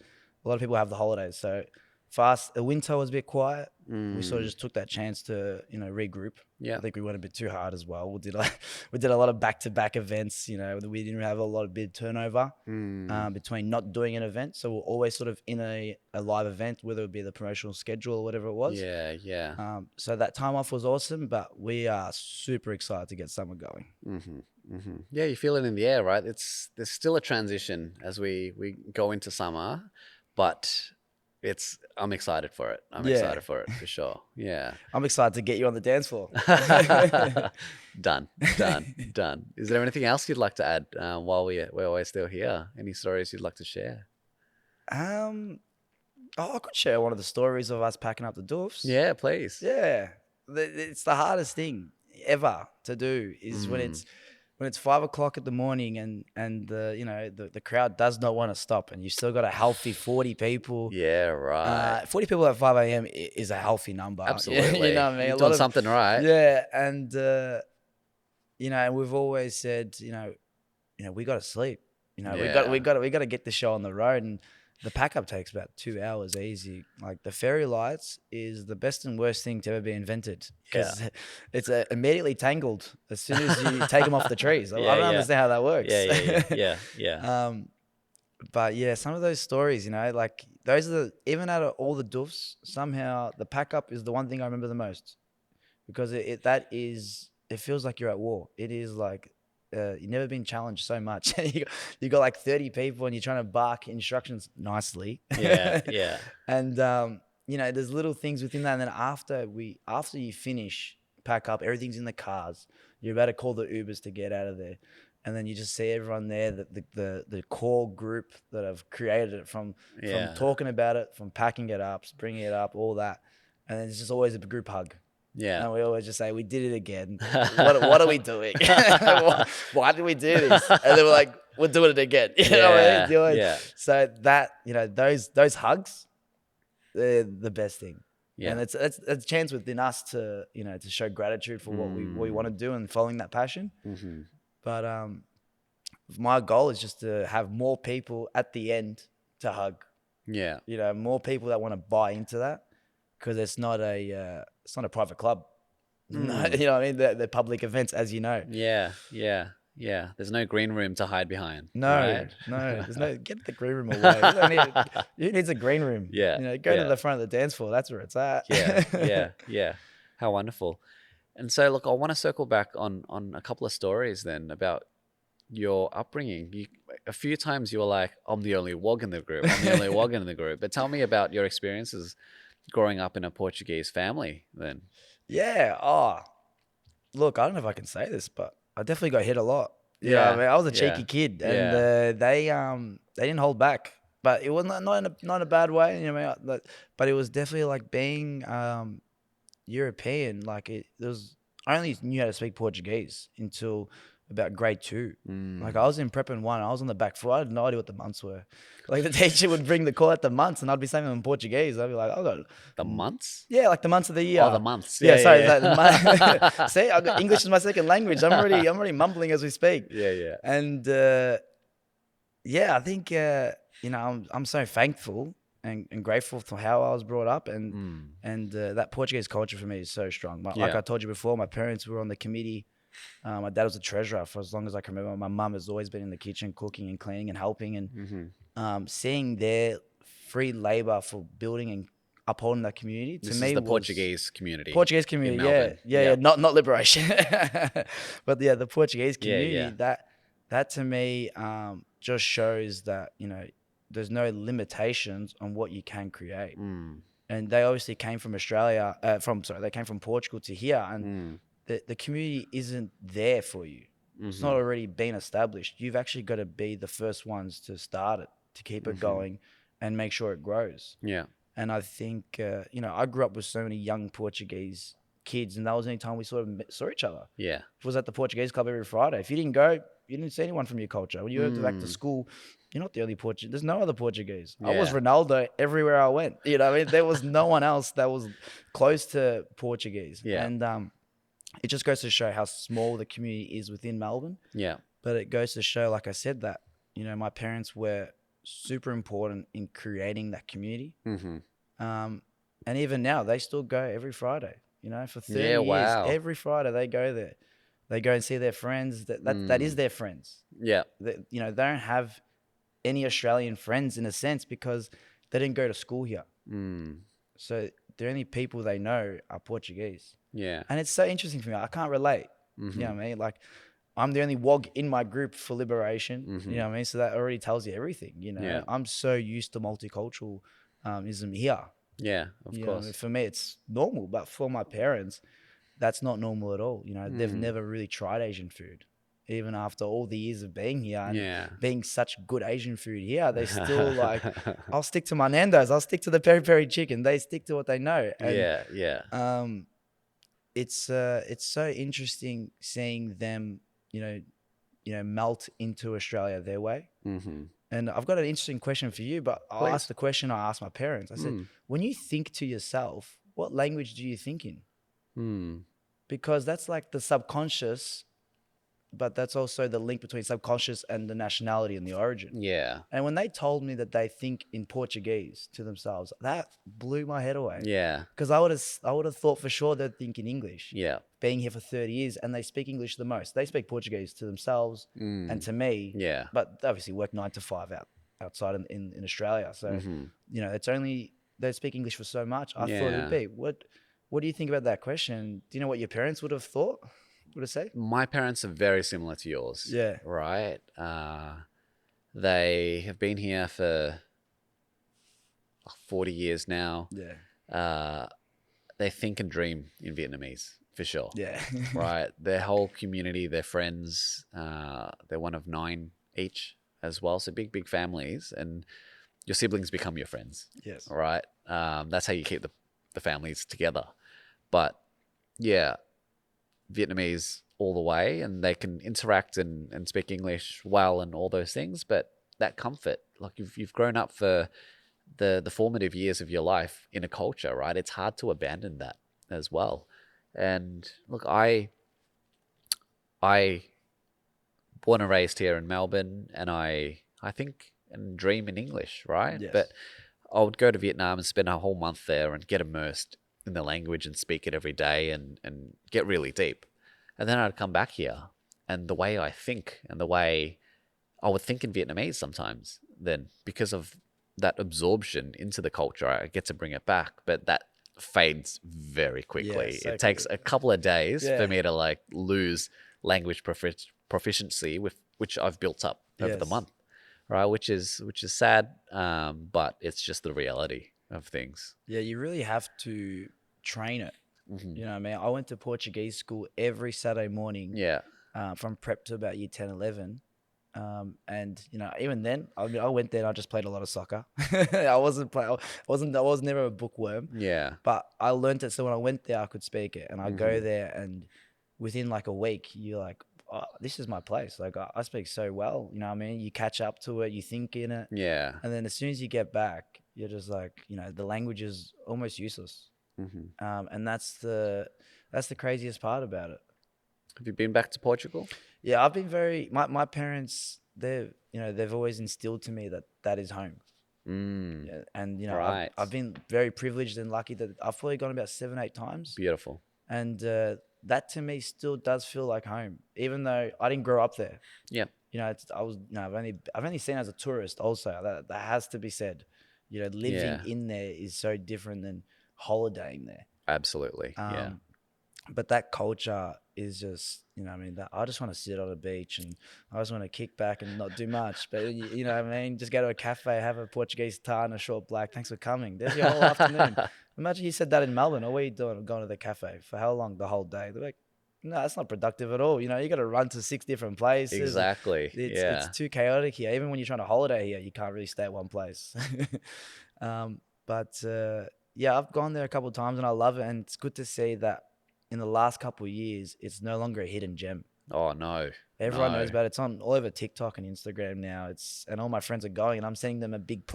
lot of people have the holidays, so fast. The winter was a bit quiet. We sort of just took that chance to regroup. I think we went a bit too hard as well. We did a lot of back-to-back events. We didn't have a lot of bid turnover between not doing an event. So we're always sort of in a live event, whether it be the promotional schedule or whatever it was. So that time off was awesome, but we are super excited to get summer going. Yeah, you feel it in the air, right? There's still a transition as we go into summer, but I'm excited for it. I'm excited for it for sure. Yeah. I'm excited to get you on the dance floor. Done. Is there anything else you'd like to add while we're still here? Any stories you'd like to share? I could share one of the stories of us packing up the Doofs. Yeah, please. Yeah. It's the hardest thing ever to do is when when it's 5 o'clock in the morning and the crowd does not want to stop, and you've still got a healthy 40 people. Yeah, right. 40 people at 5 a.m. is a healthy number. Absolutely. You know what I mean? You're doing something right. Yeah, and and we've always said, we got to sleep. We got to get the show on the road, and the pack up takes about 2 hours easy. Like the fairy lights is the best and worst thing to ever be invented, because it's immediately tangled as soon as you take them off the trees. I don't understand how that works. Yeah. But yeah, some of those stories, like those are even out of all the doofs, somehow the pack up is the one thing I remember the most, because it feels like you're at war. It is like you've never been challenged so much. you got like 30 people and you're trying to bark instructions nicely. Yeah. And there's little things within that. And then after you finish pack up, everything's in the cars. You're about to call the Ubers to get out of there. And then you just see everyone there, the core group that have created it from talking about it, from packing it up, bringing it up, all that. And then it's just always a group hug. Yeah. And we always just say, we did it again. What are we doing? Why did we do this? And then we're like, we're doing it again. You know what I mean? Yeah. So that, those hugs, they're the best thing. Yeah. And it's a chance within us to, to show gratitude for what we want to do and following that passion. Mm-hmm. But my goal is just to have more people at the end to hug. Yeah. More people that want to buy into that, because it's not a private club. No, you know what I mean? They're public events, as you know. Yeah. There's no green room to hide behind. No, right? There's no, get the green room away. Who needs a green room? Yeah. Go to the front of the dance floor. That's where it's at. Yeah. How wonderful. And so, look, I want to circle back on a couple of stories then about your upbringing. A few times you were like, I'm the only wog in the group. But tell me about your experiences growing up in a Portuguese family then. Yeah. Oh, look, I don't know if I can say this, but I definitely got hit a lot. Yeah. I mean, I was a cheeky kid, and they didn't hold back, but it was not in a bad way. But it was definitely like being European. Like I only knew how to speak Portuguese until about grade 2. Like I was in prep and 1. I was on the back foot. I had no idea what the months were. Like the teacher would bring the call out the months, and I'd be saying them in Portuguese. I'd be like, "I got the months." Yeah, like the months of the year. Oh, the months. Sorry. See, English is my second language. I'm already mumbling as we speak. Yeah. And I think I'm so thankful and grateful for how I was brought up, and that Portuguese culture for me is so strong. Like I told you before, my parents were on the committee. My dad was a treasurer for as long as I can remember. My mum has always been in the kitchen cooking and cleaning and helping, and seeing their free labor for building and upholding that community This me is the was Portuguese community. In Melbourne. Yeah, not Liberation, but the Portuguese community. That to me just shows that there's no limitations on what you can create. And they obviously came from Australia. They came from Portugal to here, and the community isn't there for you. It's not already been established. You've actually got to be the first ones to start it, to keep it going, and make sure it grows. Yeah. And I think I grew up with so many young Portuguese kids, and that was the only time we sort of saw each other. Yeah. It was at the Portuguese club every Friday. If you didn't go, you didn't see anyone from your culture. When you went back to school, you're not the only Portuguese. There's no other Portuguese. I was Ronaldo everywhere I went. What I mean? There was no one else that was close to Portuguese. Yeah. And it just goes to show how small the community is within Melbourne. Yeah. But it goes to show, like I said, that, my parents were super important in creating that community. And even now, they still go every Friday. For 30 years, every Friday they go there. They go and see their friends. That is their friends. Yeah. They don't have any Australian friends in a sense because they didn't go to school here. So the only people they know are Portuguese. Yeah. And it's so interesting for me. I can't relate. You know what I mean? Like, I'm the only wog in my group for Liberation. You know what I mean? So that already tells you everything. I'm so used to multiculturalism here. Yeah, of course. For me, it's normal, but for my parents, that's not normal at all. They've never really tried Asian food. Even after all the years of being here and being such good Asian food here, they still like, I'll stick to my Nando's. I'll stick to the peri peri chicken. They stick to what they know. And, it's so interesting seeing them, melt into Australia their way. Mm-hmm. And I've got an interesting question for you, but I'll Please. ask the question I asked my parents. I said, when you think to yourself, what language do you think in? Because that's like the subconscious, but that's also the link between subconscious and the nationality and the origin. Yeah. And when they told me that they think in Portuguese to themselves, that blew my head away. Yeah. Because I would have thought for sure they'd think in English. Yeah. Being here for 30 years, and they speak English the most. They speak Portuguese to themselves and to me. Yeah. But they obviously work 9 to 5 outside in Australia. So it's only they speak English for so much. I thought it would be. What do you think about that question? Do you know what your parents would have thought? Would have said? My parents are very similar to yours. Yeah. Right. They have been here for 40 years now. Yeah. They think and dream in Vietnamese, for sure. Yeah. Right. Their whole community, their friends, they're one of 9 each as well. So big families, and your siblings become your friends. Yes. Right. That's how you keep the families together. But yeah, Vietnamese all the way, and they can interact and speak English well and all those things. But that comfort, like you've grown up for the formative years of your life in a culture, right? It's hard to abandon that as well. And look, I born and raised here in Melbourne, and I think and dream in English, right? Yes. But I would go to Vietnam and spend a whole month there and get immersed in the language and speak it every day and get really deep. And then I'd come back here, and the way I think and the way I would think in Vietnamese sometimes, then because of that absorption into the culture, I get to bring it back. But that fades very quickly. Yeah, so it takes a couple of days Yeah. for me to like lose language proficiency with which I've built up over the Yes. month, right? Which is sad, but it's just the reality of things. Yeah, you really have to train it. You know what I mean? I went to Portuguese school every Saturday morning. Yeah. From prep to about year 10, 11. And even then, I went there and I just played a lot of soccer. I was never a bookworm. Yeah. But I learned it, so when I went there, I could speak it. And I go there, and within like a week, you're like, oh, this is my place. Like I speak so well. You know what I mean? You catch up to it, you think in it. Yeah. And then as soon as you get back, you're just like, the language is almost useless. And that's the craziest part about it. Have you been back to Portugal? Yeah, I've been my parents, they've always instilled to me that is home. Yeah, and Right. I've been very privileged and lucky that I've probably gone about 7, 8 times. Beautiful. And that to me still does feel like home, even though I didn't grow up there. Yeah. I've only seen it as a tourist. Also, that has to be said. Living in there is so different than holidaying there. Absolutely. Yeah. But that culture is just, that I just want to sit on a beach and I just want to kick back and not do much. But you know what I mean? Just go to a cafe, have a Portuguese tar and a short black. Thanks for coming. There's your whole afternoon. Imagine you said that in Melbourne. Oh, what are you doing? Going to the cafe for how long? The whole day? They're like, no, that's not productive at all. You got to run to 6 different places. Exactly. It's too chaotic here. Even when you're trying to holiday here, you can't really stay at one place. Yeah, I've gone there a couple of times and I love it. And it's good to see that in the last couple of years, it's no longer a hidden gem. Oh, no. Everyone knows about it. It's on all over TikTok and Instagram now. And all my friends are going, and I'm sending them a big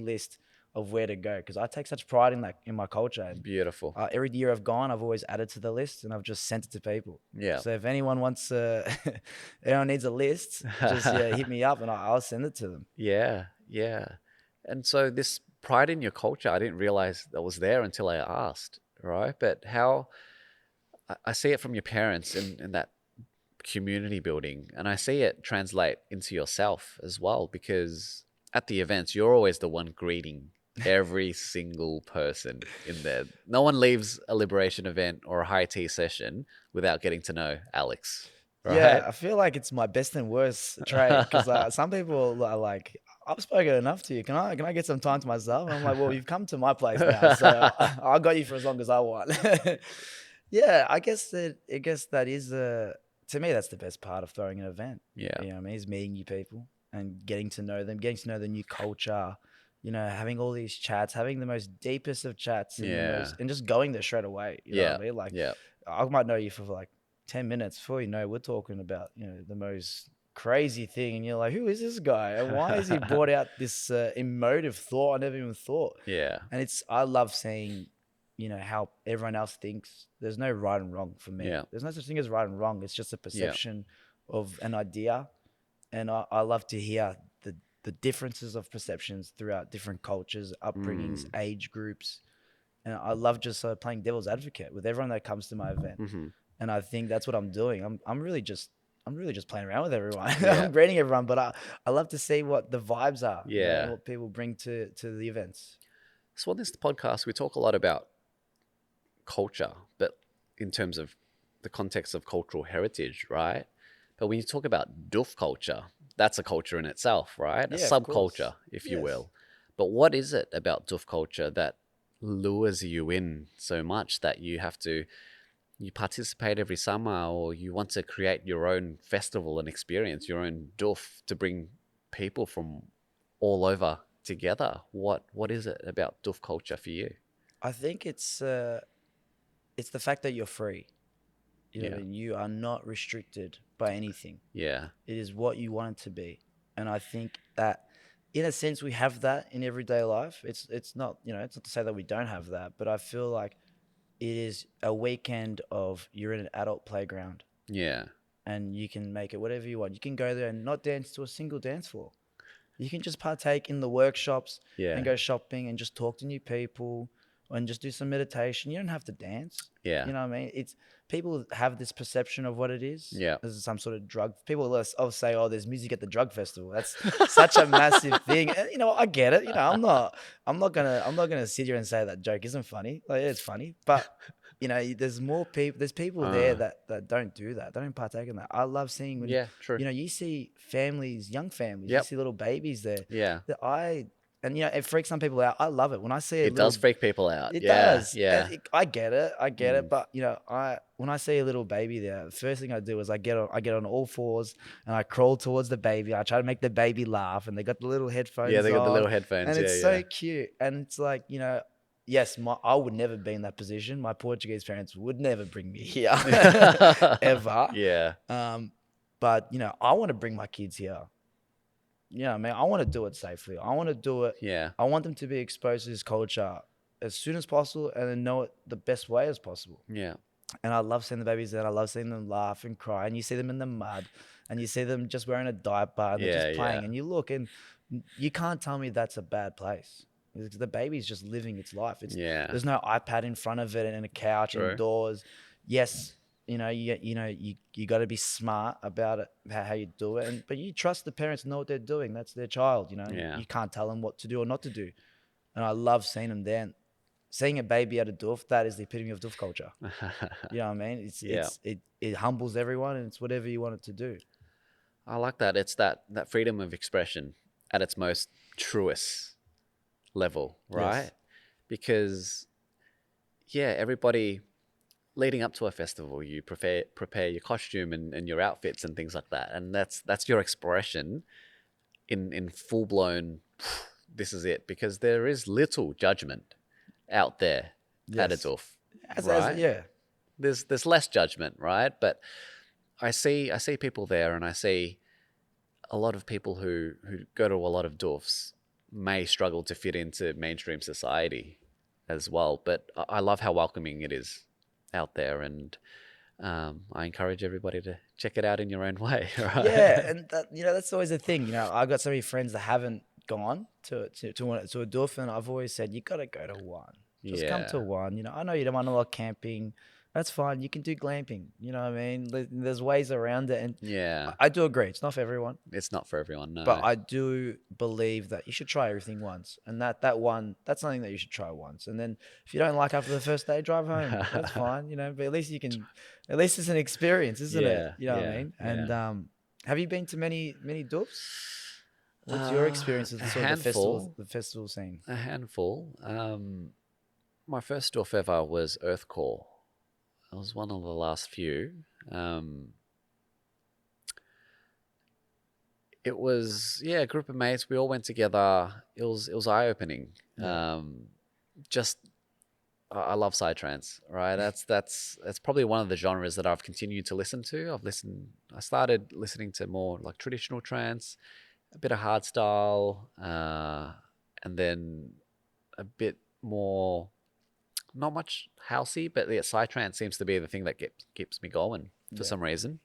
list of where to go, because I take such pride in my culture. And Beautiful. every year I've gone, I've always added to the list, and I've just sent it to people. Yeah. So if anyone wants, anyone needs a list, just hit me up and I'll send it to them. Yeah. Yeah. And so this pride in your culture, I didn't realize that was there until I asked, right? But how I see it from your parents in that community building, and I see it translate into yourself as well, because at the events, you're always the one greeting every single person in there. No one leaves a Liberation event or a high tea session without getting to know Alex. Right? Yeah, I feel like it's my best and worst trait, because some people are like, I've spoken enough to you. Can I get some time to myself? And I'm like, well, you've come to my place now, so I got you for as long as I want. Yeah, I guess that is to me, that's the best part of throwing an event. Yeah. You know what I mean? Is meeting new people and getting to know them, getting to know the new culture, having all these chats, having the most deepest of chats, and just going there straight away. You know what I mean? Like, I might know you for like 10 minutes before you know, we're talking about, you know, the most crazy thing. And you're like, who is this guy? And why has he brought out this emotive thought I never even thought? Yeah. And I love seeing, you know, how everyone else thinks. There's no right and wrong for me. Yeah. There's no such thing as right and wrong. It's just a perception of an idea. And I love to hear the differences of perceptions throughout different cultures, upbringings, age groups. And I love just playing devil's advocate with everyone that comes to my event. And I think that's what I'm doing. I'm really just playing around with everyone. I'm greeting everyone, but I love to see what the vibes are, you know, and what people bring to the events. So on this podcast, we talk a lot about culture, but in terms of the context of cultural heritage, right? But when you talk about Doof culture, that's a culture in itself, right? A subculture, if you will. But what is it about Doof culture that lures you in so much that you participate every summer, or you want to create your own festival and experience, your own Doof, to bring people from all over together? What is it about Doof culture for you? I think it's the fact that you're free. You know, what I mean? You are not restricted by anything. Yeah. It is what you want it to be. And I think that in a sense we have that in everyday life. It's not, you know, it's not to say that we don't have that, but I feel like it is a weekend of you're in an adult playground. Yeah. And you can make it whatever you want. You can go there and not dance to a single dance floor. You can just partake in the workshops and go shopping and just talk to new people and just do some meditation. You don't have to dance. Yeah. You know what I mean? It's people have this perception of what it is. Yeah. As some sort of drug. People will say, "Oh, there's music at the drug festival." That's such a massive thing. And, you know, I get it. You know, I'm not gonna sit here and say that joke isn't funny. Like, it's funny, but you know, there's more people. There's people there that don't do that. They don't partake in that. I love seeing when true. you know, you see families, young families. Yep. You see little babies there. Yeah. And you know, it freaks some people out. I love it when I see it does freak people out. It does. Yeah. I get it. But you know, when I see a little baby there, the first thing I do is I get on all fours and I crawl towards the baby. I try to make the baby laugh, and they got the little headphones. Yeah, they got the on, little headphones. and it's so cute. And it's like, you know, yes, I would never be in that position. My Portuguese parents would never bring me here ever. Yeah. But you know, I want to bring my kids here. You know what I mean? I want to do it safely. I want to do it. Yeah. I want them to be exposed to this culture as soon as possible and then know it the best way as possible. Yeah. And I love seeing the babies there. I love seeing them laugh and cry. And you see them in the mud and you see them just wearing a diaper and they're just playing. And you look and you can't tell me that's a bad place. The baby's just living its life. There's no iPad in front of it and a couch indoors. Yes, you know, you got to be smart about it, how you do it, but you trust the parents know what they're doing. That's their child, you know. You can't tell them what to do or not to do. And I love seeing them there. Seeing a baby at a Doof, that is the epitome of Doof culture. You know what I mean? It humbles everyone, and it's whatever you want it to do. I like that. It's that freedom of expression at its most truest level, right? Yes. Because everybody, leading up to a festival, you prepare your costume and your outfits and things like that, and that's your expression in full blown. This is it, because there is little judgment out there at a Doof, right? There's less judgment, right? But I see people there, and I see a lot of people who go to a lot of Doofs may struggle to fit into mainstream society as well. But I love how welcoming it is out there, and I encourage everybody to check it out in your own way. Right? Yeah, and that's always the thing. You know, I've got so many friends that haven't gone to a Doof, and I've always said you got to go to one. Just come to one. You know, I know you don't want a lot of camping. That's fine. You can do glamping. You know what I mean? There's ways around it, and I do agree. It's not for everyone. It's not for everyone, no. But I do believe that you should try everything once, and that's something that you should try once. And then if you don't like after the first day, drive home. That's fine, you know. But at least it's an experience, isn't it? You know what I mean? And have you been to many Doofs? What's your experience with the festival scene? A handful. My first Doof ever was Earthcore. It was one of the last few. It was a group of mates. We all went together. It was eye opening. Just I love psytrance, right? That's probably one of the genres that I've continued to listen to. I started listening to more like traditional trance, a bit of hardstyle, and then a bit more, not much housey, but yeah, psytrance seems to be the thing that keeps me going for Yeah. some reason.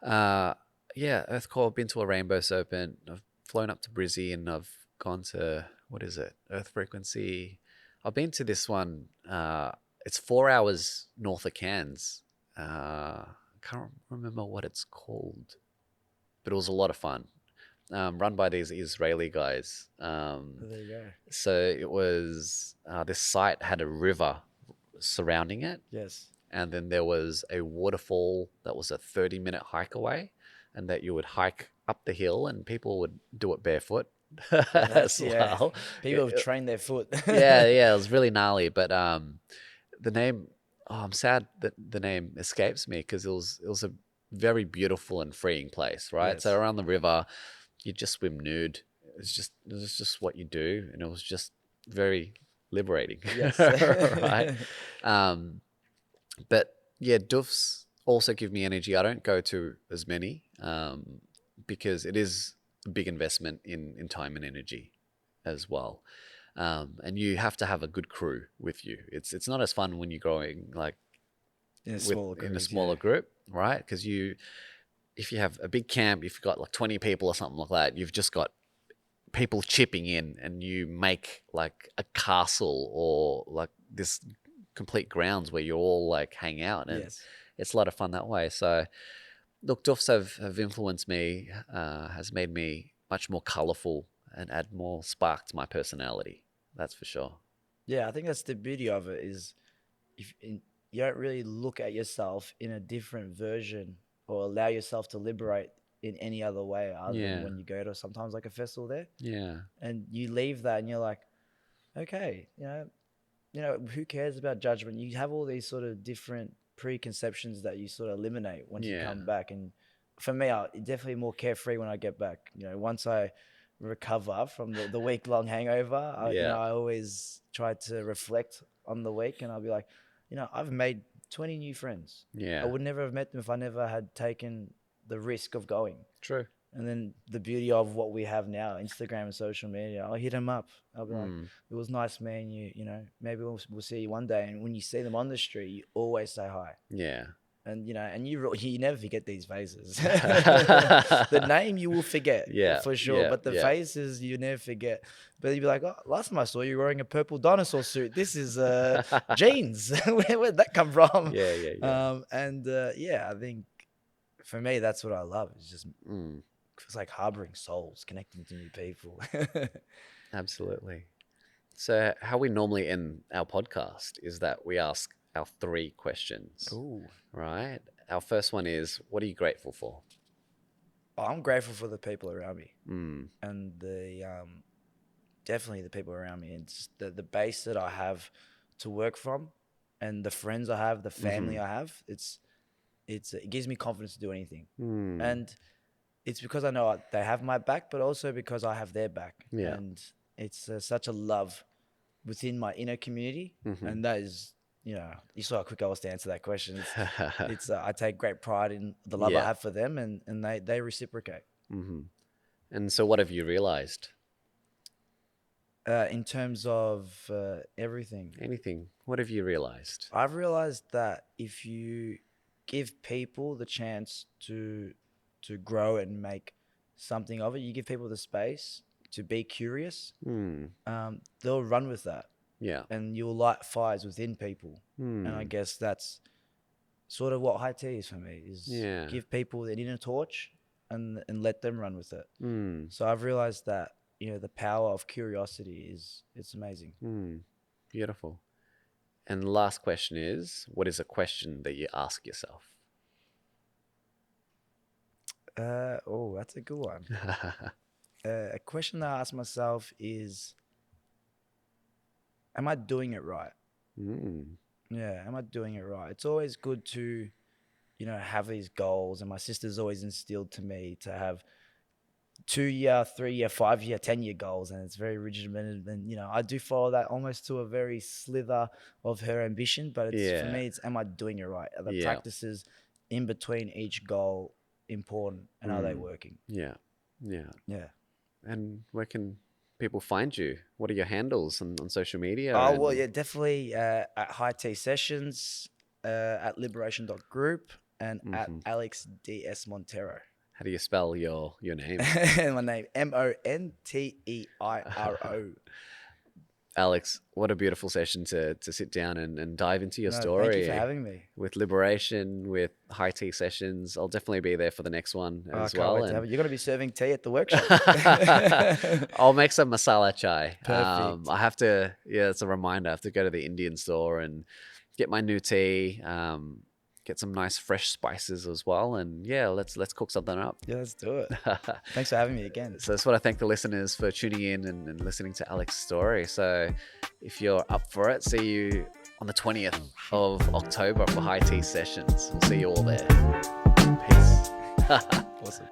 Uh, yeah, Earthcore, been to a Rainbow Serpent. I've flown up to Brizzy and I've gone to, what is it? Earth Frequency. I've been to this one. It's 4 hours north of Cairns. Can't remember what it's called, but it was a lot of fun. Run by these Israeli guys. There you go. So it was, this site had a river surrounding it, Yes. and then there was a waterfall that was a 30-minute hike away, and that you would hike up the hill, and people would do it barefoot as Yeah. well. People have trained their foot. Yeah, it was really gnarly. But the name, oh, I'm sad that the name escapes me, because it was a very beautiful and freeing place, right? Yes. So around the river, you just swim nude. It was just what you do, and it was just very liberating. Yes. Right. Um, but yeah, Doofs also give me energy. I don't go to as many, because it is a big investment in time and energy as well. And you have to have a good crew with you. It's not as fun when you're growing like In a smaller group. in a smaller group, right? Because if you have a big camp, if you've got like 20 people or something like that, you've just got people chipping in, and you make like a castle or like this complete grounds where you all like hang out, and Yes. it's a lot of fun that way. So look, Doofs have influenced me, has made me much more colorful and add more spark to my personality. That's for sure. Yeah, I think that's the beauty of it is you don't really look at yourself in a different version or allow yourself to liberate in any other way other Yeah. than when you go to sometimes like a festival there, Yeah. and you leave that and you're like, okay, who cares about judgment? You have all these sort of different preconceptions that you sort of eliminate once you Yeah. come back. And for me, I definitely more carefree when I get back. Once I recover from the week long hangover, Yeah. I always try to reflect on the week, and I'll be like, I've made 20 new friends. Yeah. I would never have met them if I never had taken the risk of going. True. And then the beauty of what we have now, Instagram and social media, I'll hit them up. I'll be like, it was nice meeting you. Maybe we'll see you one day. And when you see them on the street, you always say hi. Yeah. And, and you never forget these faces. The name you will forget, Yeah, for sure. yeah, But the yeah. faces you never forget. But you'd be like, oh, last time I saw you wearing a purple dinosaur suit. This is jeans. Where'd that come from? Yeah. Yeah, I think for me, that's what I love. It's just it's like harboring souls, connecting to new people. Absolutely. So how we normally end our podcast is that we ask our 3 questions. Ooh. Right? Our first one is, what are you grateful for? I'm grateful for the people around me, Mm. and definitely the people around me. It's the base that I have to work from, and the friends I have, the family I have. It gives me confidence to do anything, and it's because I know they have my back, but also because I have their back. Yeah. And it's such a love within my inner community, and that is, you saw how quick I was to answer that question. It's I take great pride in the love I Yeah. have for them, and they reciprocate. And so what have you realized? In terms of everything, Anything? What have you realized? I've realized that if you give people the chance to grow and make something of it, you give people the space to be curious, they'll run with that. Yeah. And you'll light fires within people. And I guess that's sort of what high tea is for me, is give people an inner torch and let them run with it. So I've realized that, the power of curiosity it's amazing. Beautiful. And the last question is, what is a question that you ask yourself? That's a good one. A question that I ask myself is, am I doing it right? Yeah, am I doing it right? It's always good to, have these goals, and my sister's always instilled to me to have 2-year, 3-year, 5-year, 10-year goals, and it's very regimented. And I do follow that almost to a very slither of her ambition. But for me, it's am I doing it right? Are the practices in between each goal important, and are they working? Yeah. And where can people find you? What are your handles on social media? Well, definitely at High Tea Sessions, at liberation.group, and at Alex DS Montero. How do you spell your name? My name, Monteiro. Alex, what a beautiful session to sit down and dive into your story. Thank you for having me. With Liberation, with High Tea Sessions. I'll definitely be there for the next one as well. Wait to have it. You're going to be serving tea at the workshop. I'll make some masala chai. Perfect. I have to, it's a reminder. I have to go to the Indian store and get my new tea, get some nice fresh spices as well. And let's cook something up. Yeah, let's do it. Thanks for having me again. So that's what I thank the listeners for tuning in and listening to Alex's story. So if you're up for it, see you on the 20th of October for High Tea Sessions. We'll see you all there. Peace. Awesome.